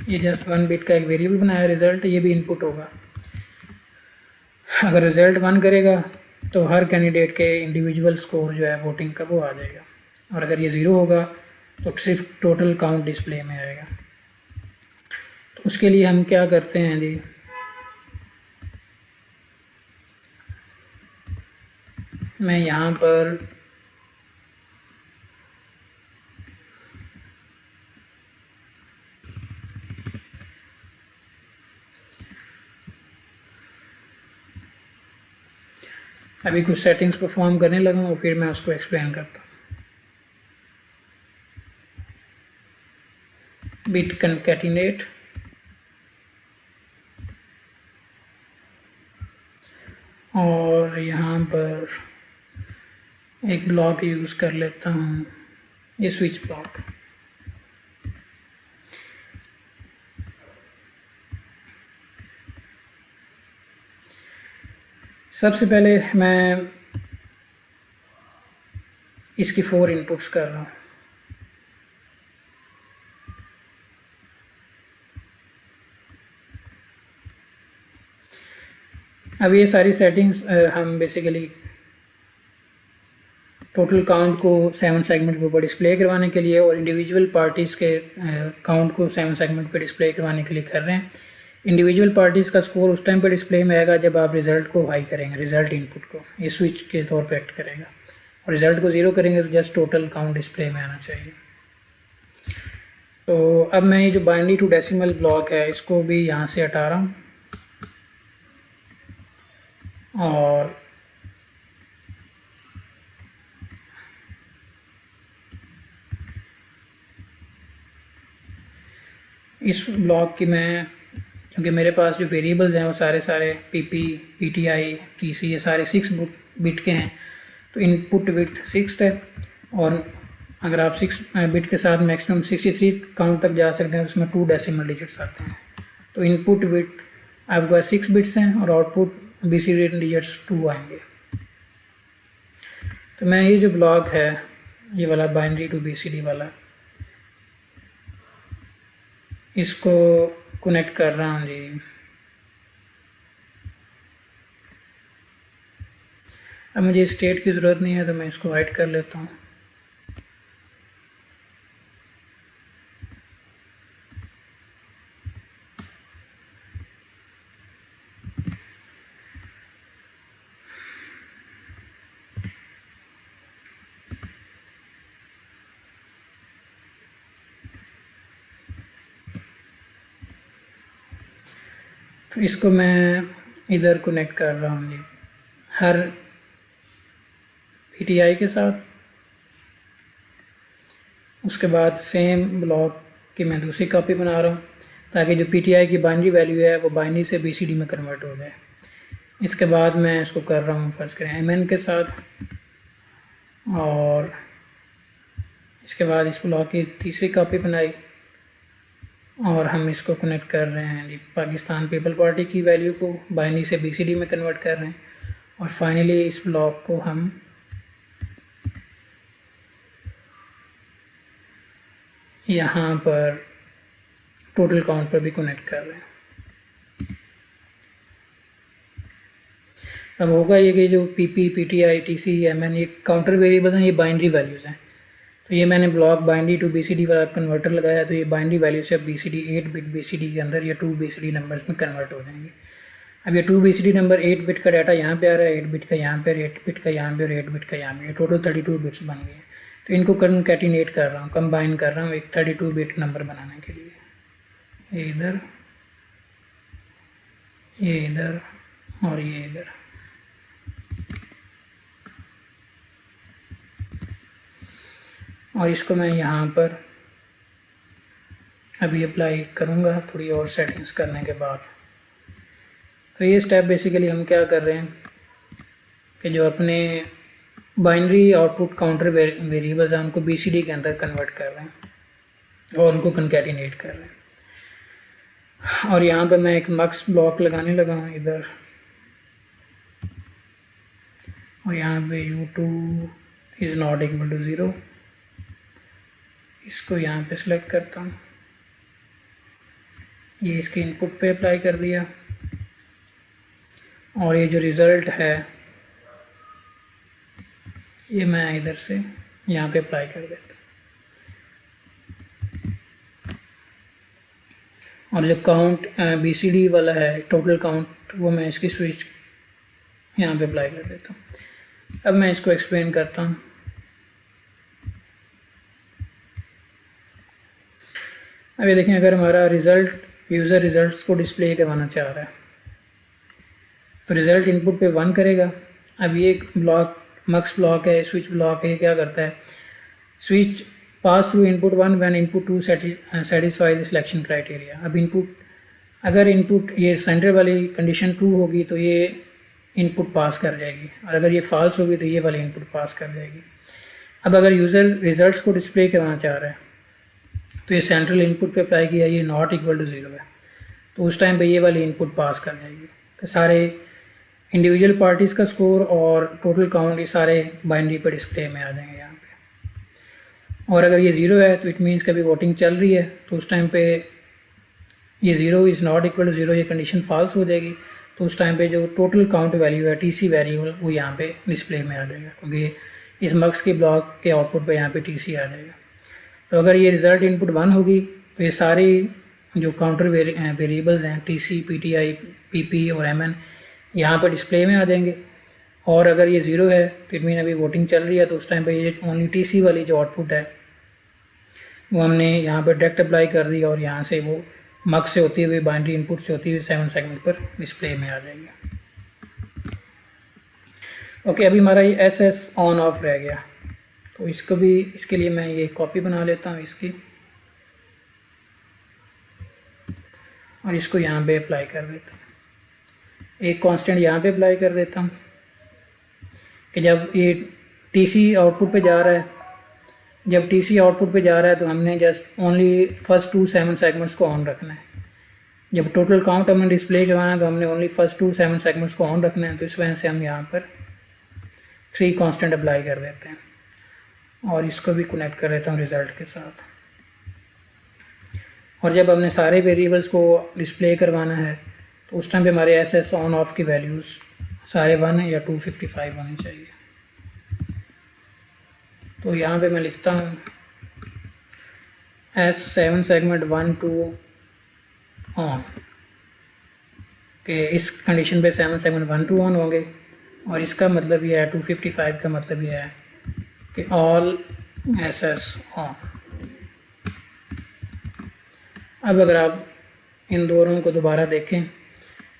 ये जस्ट 1 बिट का एक वेरिएबल बनाया रिजल्ट, ये भी इनपुट होगा। अगर रिज़ल्ट 1 करेगा तो हर कैंडिडेट के इंडिविजुअल स्कोर जो है वोटिंग का वो आ जाएगा, और अगर ये 0 होगा तो सिर्फ टोटल काउंट डिस्प्ले में आएगा। तो उसके लिए हम क्या करते हैं जी, मैं यहाँ पर अभी कुछ सेटिंग्स परफॉर्म करने लगा हूँ, फिर मैं उसको एक्सप्लेन करता हूँ। बिट कंकैटिनेट, और यहाँ पर एक ब्लॉक यूज़ कर लेता हूँ, ये स्विच ब्लॉक। सबसे पहले मैं इसकी 4 इनपुट्स कर रहा हूँ। अब ये सारी सेटिंग्स हम बेसिकली टोटल काउंट को 7 सेगमेंट के ऊपर डिस्प्ले करवाने के लिए और इंडिविजुअल पार्टीज़ के काउंट को 7 सेगमेंट पे डिस्प्ले करवाने के लिए कर रहे हैं। इंडिविजुअल पार्टीज़ का स्कोर उस टाइम पर डिस्प्ले में आएगा जब आप रिज़ल्ट को हाई करेंगे, रिज़ल्ट इनपुट को ये स्विच के तौर पे एक्ट करेगा, और रिज़ल्ट को 0 करेंगे तो जस्ट टोटल काउंट डिस्प्ले में आना चाहिए। तो अब मैं ये जो बाइनरी टू डेसिमल ब्लॉक है इसको भी यहाँ से हटा रहा हूँ, और इस ब्लॉक की मैं, क्योंकि मेरे पास जो वेरिएबल्स हैं वो सारे पीपी, पीटीआई, टीसी ये सारे 6 बिट के हैं, तो इनपुट विड्थ 6 है, और अगर आप 6 बिट के साथ मैक्सिमम 63 काउंट तक जा सकते हैं, उसमें 2 डेसिमल डिजिट्स आते हैं। तो इनपुट विड्थ आपके पास 6 बिट्स हैं और आउटपुट बीसीडी डिजिट्स 2 आएंगे। तो मैं ये जो ब्लॉक है ये वाला बाइनरी टू बीसीडी वाला, इसको कनेक्ट कर रहा हूँ जी। अब मुझे स्टेट की ज़रूरत नहीं है तो मैं इसको हाइड कर लेता हूँ। तो इसको मैं इधर कनेक्ट कर रहा हूँ जी हर पीटीआई के साथ। उसके बाद सेम ब्लॉक की मैं दूसरी कॉपी बना रहा हूँ ताकि जो पीटीआई की बाइनरी वैल्यू है वो बाइनरी से बीसीडी में कन्वर्ट हो जाए। इसके बाद मैं इसको कर रहा हूँ फर्स्ट करें एमएन के साथ, और इसके बाद इस ब्लॉक की तीसरी कॉपी बनाई और हम इसको कनेक्ट कर रहे हैं जी पाकिस्तान पीपल पार्टी की वैल्यू को बाइनरी से बीसीडी में कन्वर्ट कर रहे हैं। और फाइनली इस ब्लॉक को हम यहाँ पर टोटल काउंट पर भी कनेक्ट कर रहे हैं। अब होगा ये कि जो पीपी, पीटीआई, टीसी, एमएन ये काउंटर वेरिएबल्स हैं, ये बाइनरी वैल्यूज़ हैं। तो ये मैंने ब्लॉक बाइनरी टू बीसीडी वाला कन्वर्टर लगाया, तो ये बाइनरी वैल्यू से अब बीसीडी 8 बिट बीसीडी के अंदर या 2 बीसीडी नंबर्स में कन्वर्ट हो जाएंगे। अब ये 2 बीसीडी नंबर 8 बिट का डाटा यहाँ पे आ रहा है, 8 बिट का यहाँ पे, 8 बिट का यहाँ पे और 8 बिट का यहाँ पे, टोटल 32 बिट्स बन गए। तो इनको कंकैटिनेट कर रहा हूँ, कंबाइन कर रहा हूँ एक 32 बिट नंबर बनाने के लिए। ये इधर और ये इधर, और इसको मैं यहाँ पर अभी अप्लाई करूँगा थोड़ी और सेटिंग्स करने के बाद। तो ये स्टेप बेसिकली हम क्या कर रहे हैं कि जो अपने बाइनरी आउटपुट काउंटर वेरिएबल्स हैं उनको BCD के अंदर कन्वर्ट कर रहे हैं और उनको कंकैटिनेट कर रहे हैं। और यहाँ पे मैं एक मक्स ब्लॉक लगाने लगा हूँ इधर, और यहाँ पे U2 is not equal to 0, इसको यहाँ पे सिलेक्ट करता हूँ, ये इसके इनपुट पे अप्लाई कर दिया, और ये जो रिज़ल्ट है ये मैं इधर से यहाँ पे अप्लाई कर देता हूँ। और जो काउंट BCD वाला है टोटल काउंट, वो मैं इसकी स्विच यहाँ पे अप्लाई कर देता हूँ। अब मैं इसको एक्सप्लेन करता हूँ। अब ये देखें, अगर हमारा रिज़ल्ट यूज़र रिज़ल्ट्स को डिस्प्ले करवाना चाह रहा है तो रिज़ल्ट इनपुट पे 1 करेगा। अब ये एक ब्लॉक मक्स ब्लॉक है, स्विच ब्लॉक है, क्या करता है, switch pass through input 1 when input 2 satisfy the selection criteria. अब इनपुट, अगर इनपुट ये सेंटर वाली कंडीशन ट्रू होगी तो ये इनपुट पास कर जाएगी, और अगर ये फॉल्स होगी तो ये वाली इनपुट पास कर जाएगी। अब अगर यूज़र रिज़ल्ट्स को डिस्प्ले करना चाह रहा है तो ये सेंट्रल इनपुट पे अप्लाई किया, ये नॉट इक्वल टू 0 है, तो उस टाइम पे ये वाली इनपुट पास कर जाएगी कि सारे इंडिविजुअल पार्टीज़ का स्कोर और टोटल काउंट ये सारे बाइनरी पे डिस्प्ले में आ जाएंगे यहाँ पे। और अगर ये 0 है तो इट मीन्स कभी वोटिंग चल रही है, तो उस टाइम पे ये 0 इज़ नॉट इक्वल टू 0, ये कंडीशन फॉल्स हो जाएगी, तो उस टाइम पे जो टोटल काउंट वैल्यू है TC वेरिएबल वो यहाँ पे डिस्प्ले में आ जाएगा, क्योंकि इस मक्स के ब्लॉक के आउटपुट पे यहाँ पे TC आ जाएगा। तो अगर ये रिज़ल्ट इनपुट 1 होगी तो ये सारी जो काउंटर वेरिएबल्स हैं TC, PTI, PP और MN यहाँ पर डिस्प्ले में आ जाएंगे। और अगर ये 0 है तो इट मीन अभी वोटिंग चल रही है, तो उस टाइम पे ये ओनली TC वाली जो आउटपुट है वो हमने यहाँ पर डायरेक्ट अप्लाई कर दी, और यहाँ से वो मक्स से होती हुई बाइनरी इनपुट से होती हुई 7 सेगमेंट पर डिस्प्ले में आ जाएगी। ओके, अभी हमारा ये SS ऑन ऑफ रह गया, तो इसको भी, इसके लिए मैं ये कॉपी बना लेता हूँ इसकी, और इसको यहाँ पे अप्लाई कर देता हूँ। एक कांस्टेंट यहाँ पे अप्लाई कर देता हूँ कि जब ये TC आउटपुट पे जा रहा है, जब TC आउटपुट पे जा रहा है तो हमने जस्ट ओनली फर्स्ट 2 7 सेगमेंट्स को ऑन रखना है। जब टोटल काउंट हमें डिस्प्ले करवाना है तो हमने ओनली फर्स्ट 2 7 सेगमेंट्स को ऑन रखना है, तो इस वजह से हम यहाँ पर 3 कांस्टेंट अप्लाई कर देते हैं, और इसको भी कनेक्ट कर देता हूँ रिज़ल्ट के साथ। और जब हमने सारे वेरिएबल्स को डिस्प्ले करवाना है तो उस टाइम पे हमारे SS ऑन ऑफ की वैल्यूज़ सारे 1 या 255 होनी चाहिए। तो यहाँ पे मैं लिखता हूँ S7 सेगमेंट 1 2 ऑन, कि इस कंडीशन पे 7 सेगमेंट 1 2 ऑन होंगे, और इसका मतलब ये है 255 का मतलब ये है कि ऑल SS ऑन। अब अगर आप इन दोनों को दोबारा देखें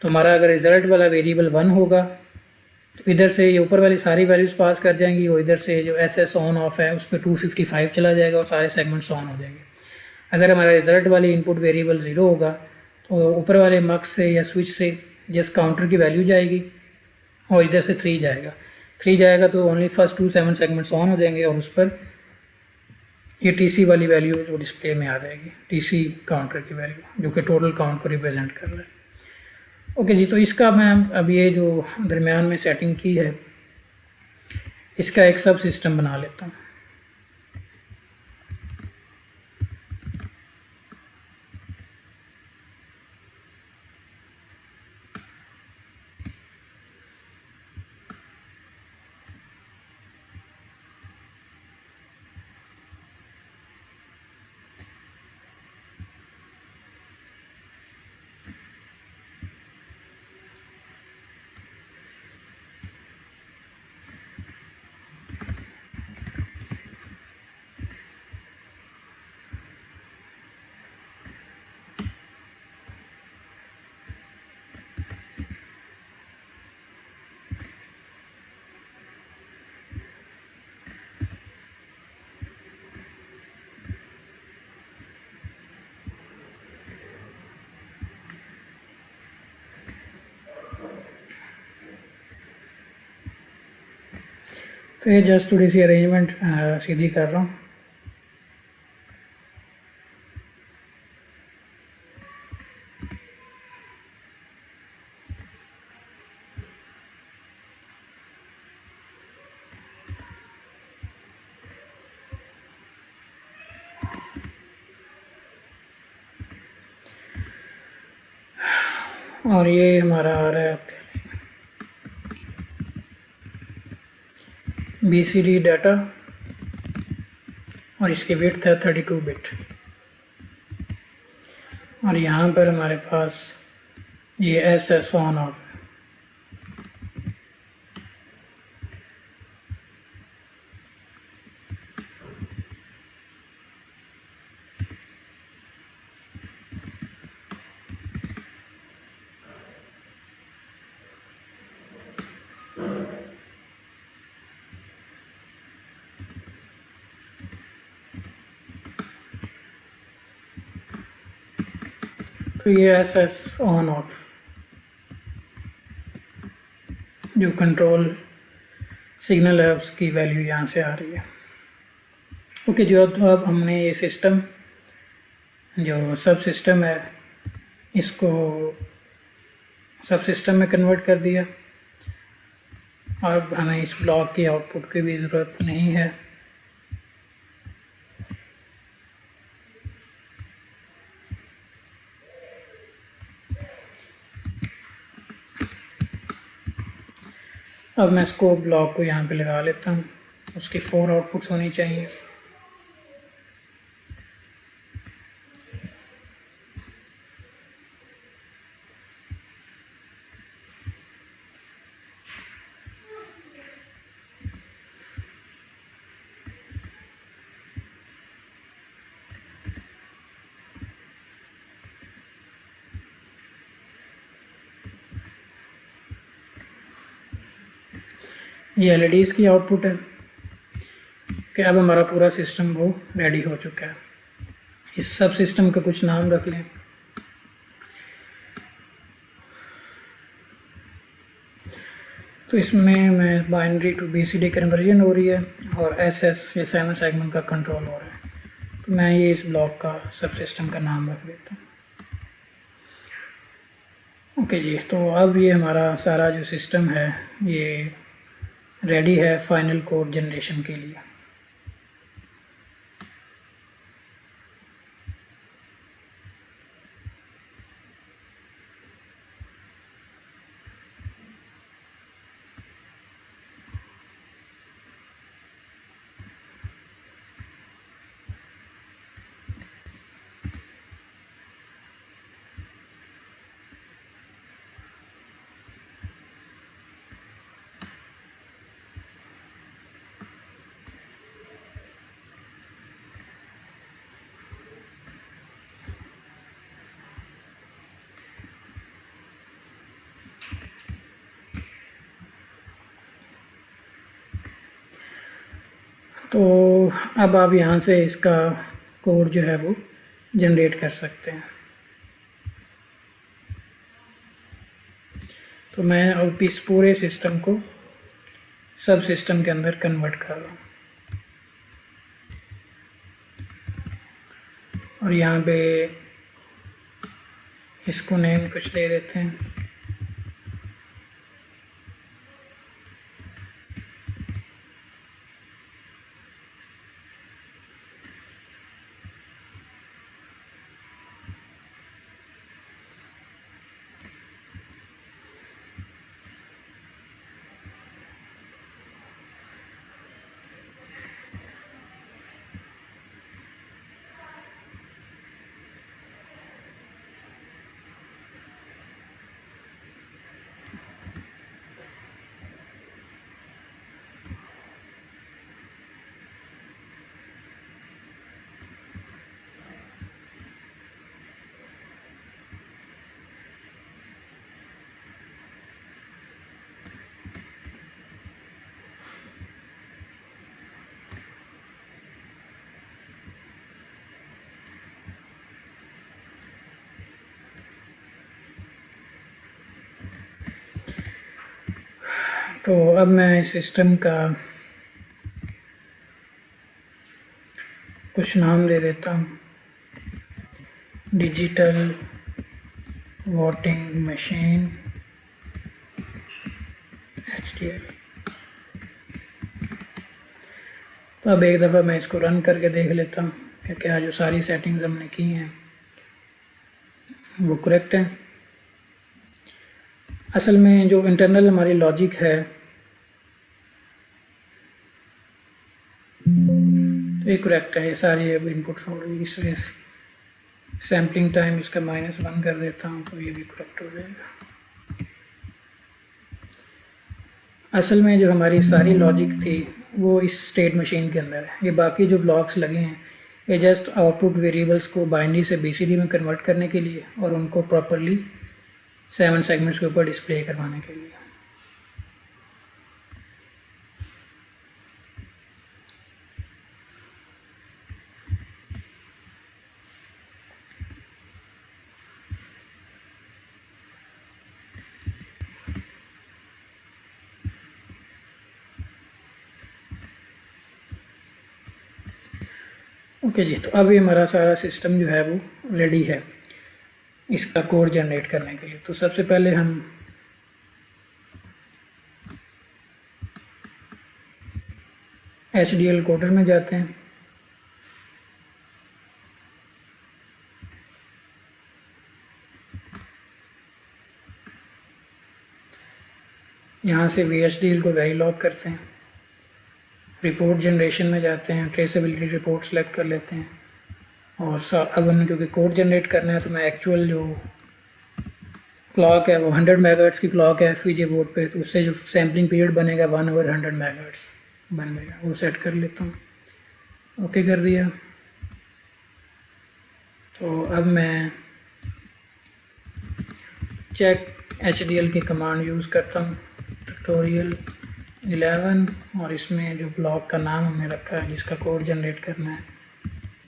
तो हमारा अगर रिज़ल्ट वाला वेरिएबल 1 होगा तो इधर से ये ऊपर वाली सारी वैल्यूज़ पास कर जाएंगी, और इधर से जो SS ऑन ऑफ है उस पर 255 चला जाएगा और सारे सेगमेंट्स ऑन हो जाएंगे। अगर हमारा रिज़ल्ट वाली इनपुट वेरिएबल 0 होगा तो ऊपर वाले मक्स से या स्विच से जिस काउंटर की वैल्यू जाएगी और इधर से 3 जाएगा तो ओनली फर्स्ट 2 7 सेगमेंट्स ऑन हो जाएंगे, और उस पर ये TC वाली वैल्यू जो डिस्प्ले में आ जाएगी, TC काउंटर की वैल्यू जो कि टोटल काउंट को रिप्रेजेंट कर रहा है। ओके जी, तो इसका मैं अब ये जो दरमियान में सेटिंग की है इसका एक सब सिस्टम बना लेता हूँ। तो ये जस्ट थोड़ी सी अरेंजमेंट सीधी कर रहा हूँ। और ये हमारा आ रहा है आपके BCD डाटा और इसकी विड्थ है 32 बिट। और यहाँ पर हमारे पास ये SS ऑन ऑफ है। तो ये SS ऑन ऑफ जो कंट्रोल सिग्नल है उसकी वैल्यू यहाँ से आ रही है। ओके, जो तो अब हमने ये सिस्टम जो सब सिस्टम है इसको सब सिस्टम में कन्वर्ट कर दिया। अब हमें इस ब्लॉक की आउटपुट की भी ज़रूरत नहीं है। अब मैं स्कोप ब्लॉक को यहाँ पे लगा लेता हूँ। उसकी 4 आउटपुट्स होनी चाहिए। ये LEDs की आउटपुट है कि अब हमारा पूरा सिस्टम वो रेडी हो चुका है। इस सब सिस्टम का कुछ नाम रख लें। तो इसमें मैं बाइनरी टू BCD कन्वर्जन हो रही है और SS या 7 सेगमेंट का कंट्रोल हो रहा है। तो मैं ये इस ब्लॉक का सब सिस्टम का नाम रख देता हूँ। ओके जी, तो अब ये हमारा सारा जो सिस्टम है ये रेडी है फाइनल कोड जनरेशन के लिए। तो अब आप यहाँ से इसका कोड जो है वो जनरेट कर सकते हैं। तो मैं अब इस पूरे सिस्टम को सब सिस्टम के अंदर कन्वर्ट कर रहा हूँ और यहाँ पे इसको नेम कुछ दे देते हैं। तो अब मैं इस सिस्टम का कुछ नाम दे देता हूँ, डिजिटल वोटिंग मशीन HDL। तो अब एक दफ़ा मैं इसको रन करके देख लेता हूँ कि क्या जो सारी सेटिंग्स हमने की हैं वो करेक्ट है। असल में जो इंटरनल हमारी लॉजिक है तो ये करेक्ट है, ये सारी अब इनपुट्स हो रही। इसलिए सैम्पलिंग टाइम इसका -1 कर देता हूँ तो ये भी करेक्ट हो जाएगा। असल में जो हमारी सारी लॉजिक थी वो इस स्टेट मशीन के अंदर है। ये बाकी जो ब्लॉक्स लगे हैं ये जस्ट आउटपुट वेरिएबल्स को बाइनरी से BCD में कन्वर्ट करने के लिए और उनको प्रॉपरली 7 सेगमेंट्स के ऊपर डिस्प्ले करवाने के लिए। ओके जी, तो अभी हमारा सारा सिस्टम जो है वो रेडी है इसका कोड जनरेट करने के लिए। तो सबसे पहले हम HDL कोडर में जाते हैं। यहाँ से VHDL को वेरीलॉग करते हैं, रिपोर्ट जनरेशन में जाते हैं, ट्रेसेबिलिटी रिपोर्ट सेलेक्ट कर लेते हैं और अब हमने क्योंकि कोड जनरेट करना है तो मैं एक्चुअल जो क्लॉक है वो 100 मेगाहर्ट्ज़ की क्लॉक है FPGA बोर्ड पे, तो उससे जो सैम्पलिंग पीरियड बनेगा 1 ओवर 100 मेगाहर्ट्ज़ बनेगा, वो सेट कर लेता हूँ। ओके कर दिया। तो अब मैं चेक HDL की कमांड यूज़ करता हूँ, ट्यूटोरियल 11, और इसमें जो ब्लॉक का नाम हमने रखा है जिसका कोड जनरेट करना है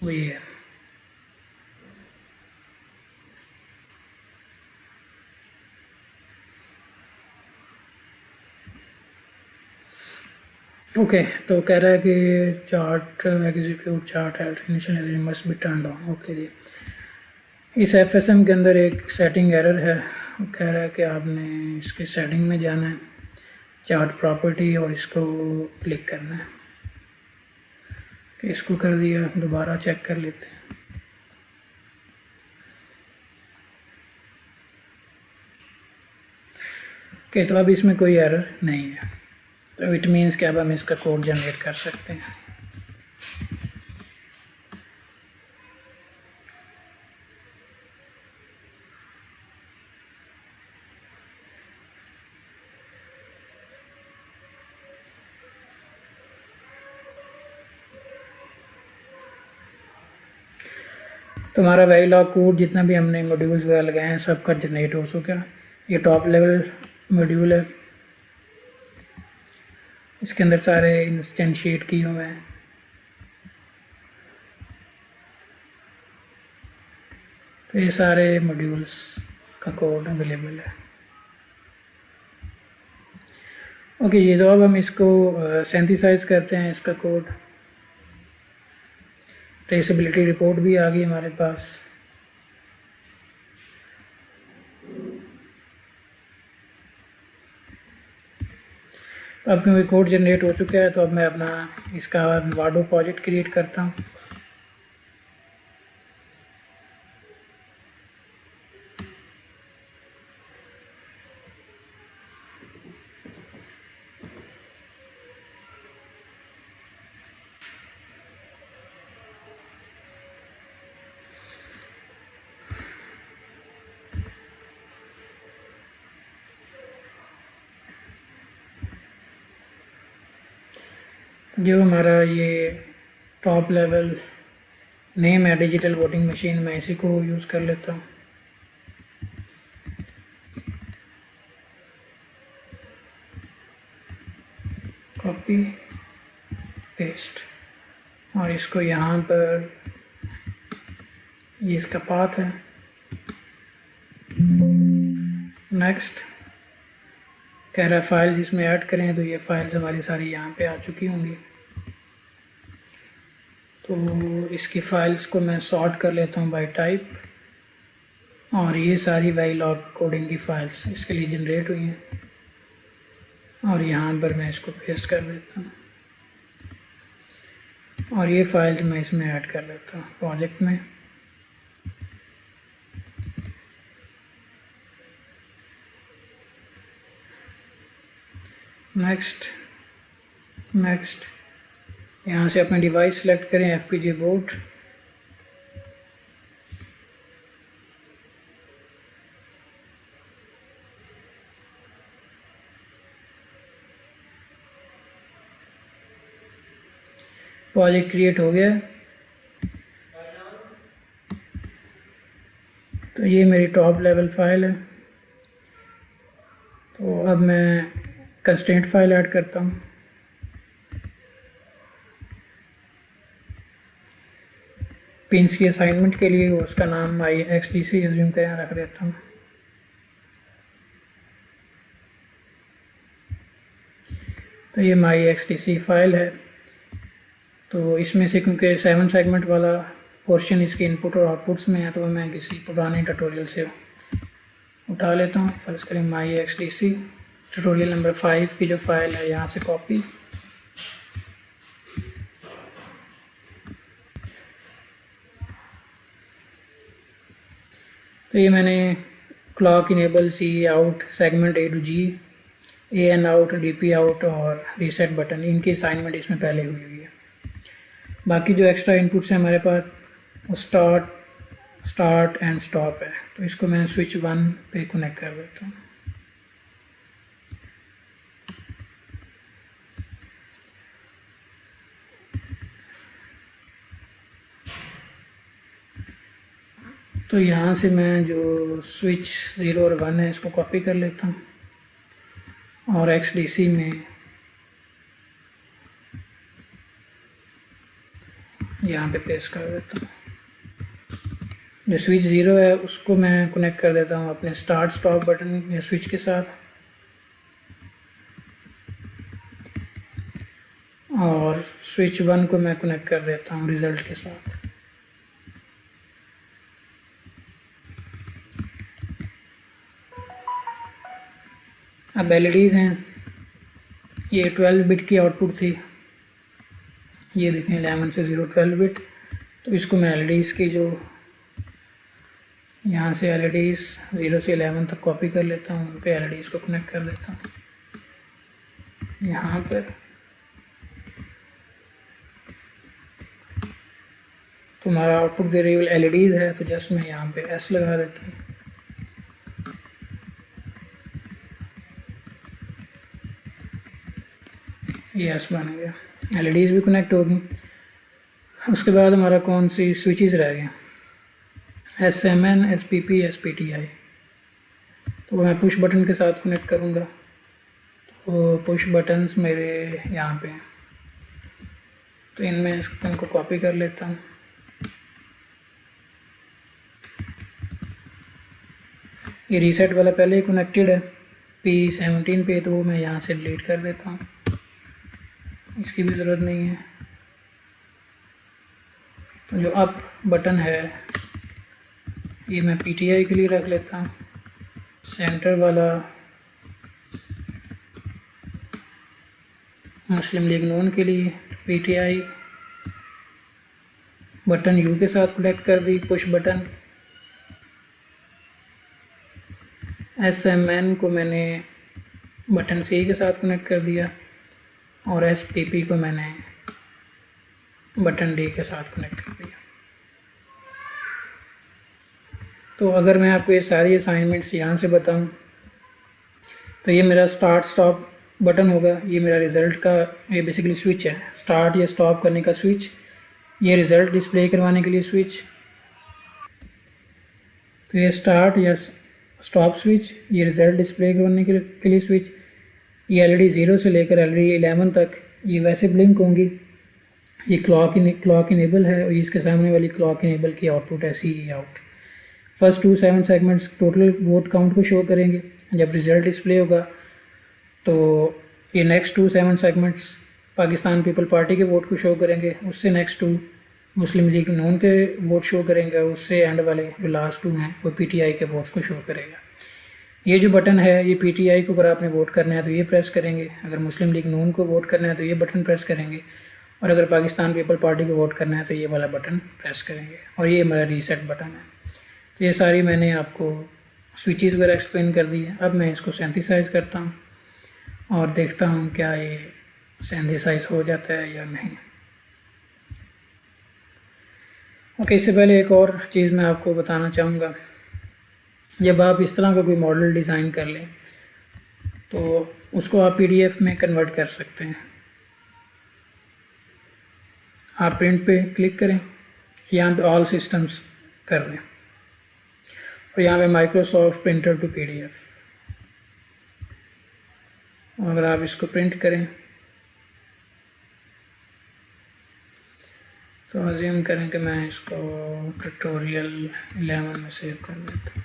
वो ये है। ओके तो कह रहा है कि chart execute chart initial must be turn on. Okay ji, इस FSM के अंदर एक सेटिंग एरर है, कह रहा है कि आपने इसके सेटिंग में जाना है, चार्ट प्रॉपर्टी, और इसको क्लिक करना है। कि इसको कर दिया, दोबारा चेक कर लेते हैं। ओके तो अब इसमें कोई एरर नहीं है, तो इट मीन्स कि अब हम इसका कोड जनरेट कर सकते हैं। तो हमारा वेरीलॉग कोड जितना भी हमने मॉड्यूल्स वगैरह लगाए हैं सबका जनरेट हो चुका है। ये टॉप लेवल मॉड्यूल है, इसके अंदर सारे इंस्टेंशिएट किए हुए हैं। तो ये सारे मॉड्यूल्स का कोड अवेलेबल है। ओके ये तो अब हम इसको सिंथेसाइज करते हैं इसका कोड। ट्रेसेबिलिटी रिपोर्ट भी आ गई हमारे पास। अब क्योंकि कोड जनरेट हो चुका है तो अब मैं अपना इसका वाडो प्रोजेक्ट क्रिएट करता हूँ। जो हमारा ये टॉप लेवल नेम है डिजिटल वोटिंग मशीन, मैं इसी को यूज़ कर लेता हूँ। कॉपी पेस्ट, और इसको यहाँ पर ये इसका पाथ है। नेक्स्ट कह रहा है फाइल जिसमें ऐड करें, तो ये फाइल्स हमारी सारी यहाँ पे आ चुकी होंगी। तो इसकी फ़ाइल्स को मैं सॉर्ट कर लेता हूँ बाय टाइप, और ये सारी वाइलॉग कोडिंग की फ़ाइल्स इसके लिए जनरेट हुई हैं, और यहाँ पर मैं इसको पेस्ट कर देता हूँ, और ये फाइल्स मैं इसमें ऐड कर लेता हूँ प्रोजेक्ट में। नेक्स्ट यहाँ से अपने डिवाइस सेलेक्ट करें, FPGA बोर्ड, प्रोजेक्ट क्रिएट हो गया। तो ये मेरी टॉप लेवल फाइल है। तो अब मैं कंस्ट्रेंट फाइल ऐड करता हूँ। पिंस की असाइनमेंट के लिए उसका नाम IXDC एज्यूम करें, रख देता हूँ। तो ये MyXDC फाइल है। तो इसमें से क्योंकि 7 सेगमेंट वाला पोर्शन इसके इनपुट और आउटपुट्स में है, तो मैं किसी पुराने ट्यूटोरियल से उठा लेता हूँ। फर्ज करें MyXDC ट्यूटोरियल नंबर 5 की जो फाइल है, यहाँ से कॉपी, तो ये मैंने clock enable, C out, segment A to G, AN out, DP out और रीसेट बटन, इनकी असाइनमेंट इसमें पहले हुई है। बाकी जो एक्स्ट्रा इनपुट्स हैं हमारे पास, वो स्टार्ट एंड स्टॉप है। तो इसको मैं स्विच 1 पे कनेक्ट कर देता हूँ। तो यहाँ से मैं जो स्विच 0 और 1 है इसको कॉपी कर लेता हूँ और XDC में यहाँ पे पेस्ट कर देता हूँ। जो स्विच 0 है उसको मैं कनेक्ट कर देता हूँ अपने स्टार्ट स्टॉप बटन या स्विच के साथ, और स्विच 1 को मैं कनेक्ट कर देता हूँ रिज़ल्ट के साथ। अब LEDs हैं, ये 12 बिट की आउटपुट थी, ये देखें 11 से 0 12 बिट। तो इसको मैं LEDs की जो यहाँ से LEDs 0 से 11 तक कॉपी कर लेता हूँ, उन पे LEDs को कनेक्ट कर देता हूँ यहाँ पर। तो हमारा आउटपुट वेरिएबल LEDs है, तो जस्ट मैं यहाँ पे S लगा देता हूँ। ये S बन गया, LEDs भी कनेक्ट होगी। उसके बाद हमारा कौन सी स्विचेस रह गए, SMN, SPP, SPTI। तो मैं पुश बटन के साथ कनेक्ट करूँगा। तो पुश बटन्स मेरे यहाँ पे हैं, तो इनमें इनको कॉपी कर लेता हूँ। ये रीसेट वाला पहले ही कनेक्टेड है P17 पे, तो वो मैं यहाँ से डिलीट कर देता हूँ, इसकी भी ज़रूरत नहीं है। तो जो अप बटन है ये मैं PTI के लिए रख लेता हूँ। सेंटर वाला मुस्लिम लीग नून के लिए PTI बटन U के साथ कनेक्ट कर दी, पुश बटन। SMN को मैंने बटन C के साथ कनेक्ट कर दिया, और SPP को मैंने बटन D के साथ कनेक्ट कर दिया। तो अगर मैं आपको ये सारी असाइनमेंट्स यहाँ से बताऊँ, तो ये मेरा स्टार्ट स्टॉप बटन होगा, ये मेरा रिज़ल्ट का, ये बेसिकली स्विच है, स्टार्ट या स्टॉप करने का स्विच, ये रिज़ल्ट डिस्प्ले करवाने के लिए स्विच। तो ये स्टार्ट या स्टॉप स्विच, ये रिज़ल्ट डिस्प्ले करवाने के लिए स्विच। ये LED 0 से लेकर LED 11 तक ये वैसे ब्लिंक होंगी। ये क्लॉक इनेबल है, और इसके सामने वाली क्लॉक इनेबल की आउटपुट है CE out. First 2 7 segments total vote count को शो करेंगे। जब रिज़ल्ट डिस्प्ले होगा तो ये next 2 7 segments Pakistan People party के वोट को शो करेंगे। उससे नेक्स्ट 2 मुस्लिम लीग नून के वोट शो करेंगे, उससे एंड वाले जो लास्ट 2 हैं वो पीटीआई के वोट्स को शो करेगा। ये जो बटन है ये पीटीआई को अगर आपने वोट करना है तो ये प्रेस करेंगे, अगर मुस्लिम लीग नून को वोट करना है तो ये बटन प्रेस करेंगे, और अगर पाकिस्तान पीपल पार्टी को वोट करना है तो ये वाला बटन प्रेस करेंगे, और ये हमारा रीसेट बटन है। तो ये सारी मैंने आपको स्विचेस वगैरह एक्सप्लेन कर दी है। अब मैं इसको सिंथेसाइज करता हूँ और देखता हूँ क्या ये सिंथेसाइज हो जाता है या नहीं। ओके, इससे पहले एक और चीज़ मैं आपको बताना चाहूँगा। जब आप इस तरह का कोई मॉडल डिज़ाइन कर लें तो उसको आप पीडीएफ में कन्वर्ट कर सकते हैं। आप प्रिंट पे क्लिक करें, यहाँ पे ऑल सिस्टम्स कर लें और यहाँ पे माइक्रोसॉफ्ट प्रिंटर टू पीडीएफ, अगर आप इसको प्रिंट करें तो अज्यूम करें कि मैं इसको ट्यूटोरियल 11 में सेव कर देता हूँ।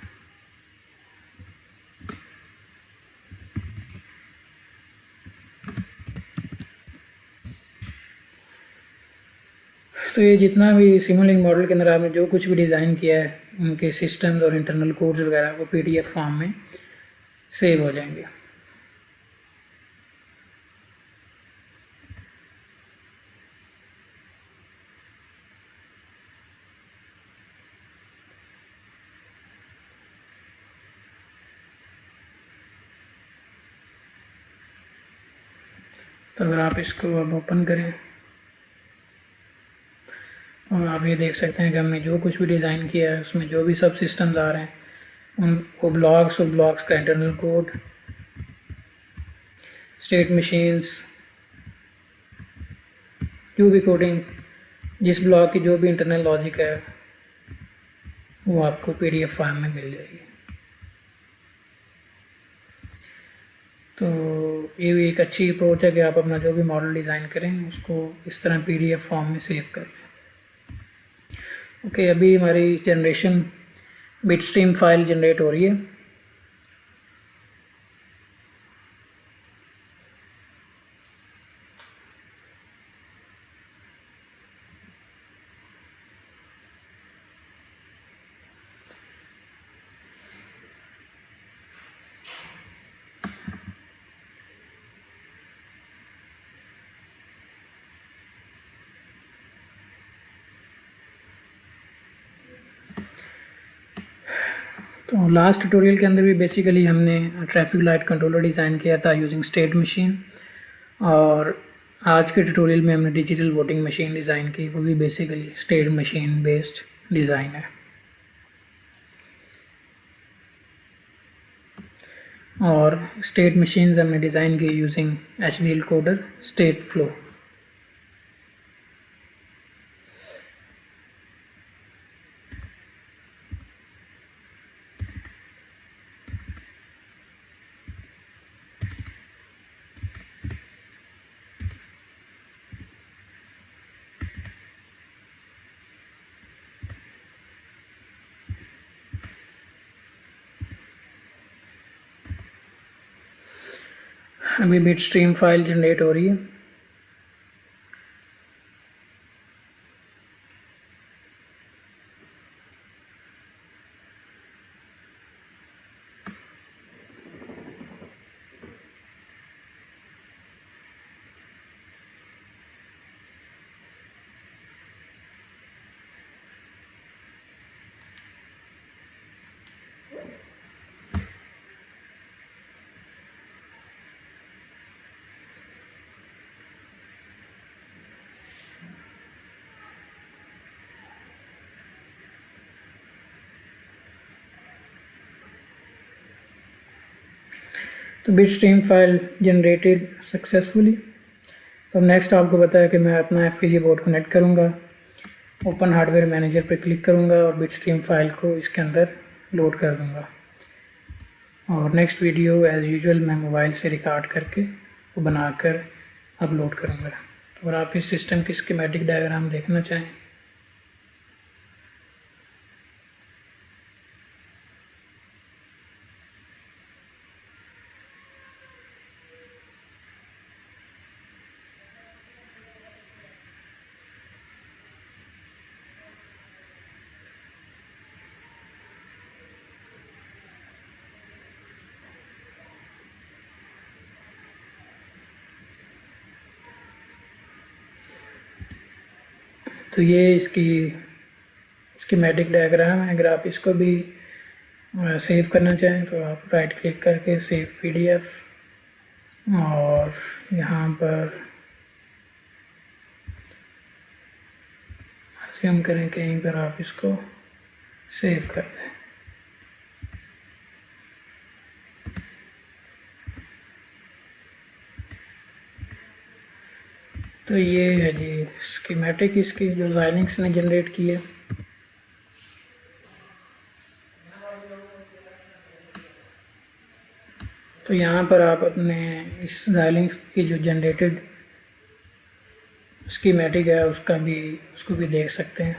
तो ये जितना भी सिमुलिंक मॉडल के अंदर आपने जो कुछ भी डिज़ाइन किया है उनके सिस्टम्स और इंटरनल कोड्स वगैरह वो पीडीएफ फॉर्म में सेव हो जाएंगे। तो अगर आप इसको अब ओपन करें और आप ये देख सकते हैं कि हमने जो कुछ भी डिज़ाइन किया है उसमें जो भी सब सिस्टम्स आ रहे हैं उन वो ब्लॉक्स और ब्लॉक्स का इंटरनल कोड, स्टेट मशीन्स, जो भी कोडिंग जिस ब्लॉक की जो भी इंटरनल लॉजिक है वो आपको पीडीएफ फाइल में मिल जाएगी। तो ये भी एक अच्छी अप्रोच है कि आप अपना जो भी मॉडल डिज़ाइन करें उसको इस तरह पीडीएफ फॉर्म में सेव कर लें। ओके, अभी हमारी जनरेशन बिटस्ट्रीम फाइल जनरेट हो रही है। तो लास्ट ट्यूटोरियल के अंदर भी बेसिकली हमने ट्रैफिक लाइट कंट्रोलर डिज़ाइन किया था यूजिंग स्टेट मशीन, और आज के ट्यूटोरियल में हमने डिजिटल वोटिंग मशीन डिज़ाइन की, वो भी basically state machine based design है। और स्टेट मशीन्स हमने डिज़ाइन की using HDL coder state flow. अभी बिट स्ट्रीम फाइल जनरेट हो रही है। तो bit stream file generated successfully. तो नेक्स्ट आपको बताया कि मैं अपना एफिलिएट बोर्ड कनेक्ट करूँगा, ओपन हार्डवेयर मैनेजर पर क्लिक करूँगा और बिट स्ट्रीम फाइल को इसके अंदर लोड कर दूँगा, और नेक्स्ट वीडियो एज़ यूजुअल मैं मोबाइल से रिकॉर्ड करके वो बनाकर अपलोड करूँगा। तो अगर आप इस सिस्टम की स्कीमेटिक डायग्राम देखना चाहें तो ये इसकी स्कीमेटिक डायग्राम है। अगर आप इसको भी सेव करना चाहें तो आप राइट क्लिक करके सेव पीडीएफ, और यहाँ पर हम करें कहीं पर आप इसको सेव कर दें। तो ये है जी स्कीमेटिक इसकी जो Xilinx ने जनरेट की है। तो यहाँ पर आप अपने इस Xilinx की जो जनरेटेड स्कीमेटिक है उसको भी देख सकते हैं।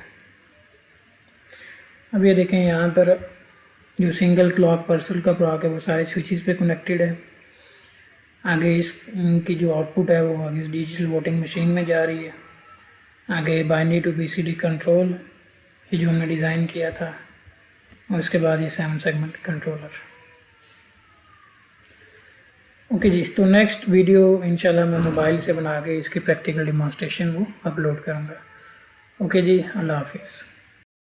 अब ये देखें, यहाँ पर जो सिंगल क्लॉक पर्सल का प्रॉक है वो सारे स्विचेस पे कनेक्टेड है। आगे इनकी जो आउटपुट है वो आगे डिजिटल वोटिंग मशीन में जा रही है। आगे बाइनरी टू बीसीडी कंट्रोल, ये जो हमने डिज़ाइन किया था, और उसके बाद ये 7 सेगमेंट कंट्रोलर। ओके जी, तो नेक्स्ट वीडियो इंशाल्लाह मैं मोबाइल से बना के इसकी प्रैक्टिकल डिमॉन्स्ट्रेशन वो अपलोड करूँगा। ओके जी, अल्लाह हाफिज़।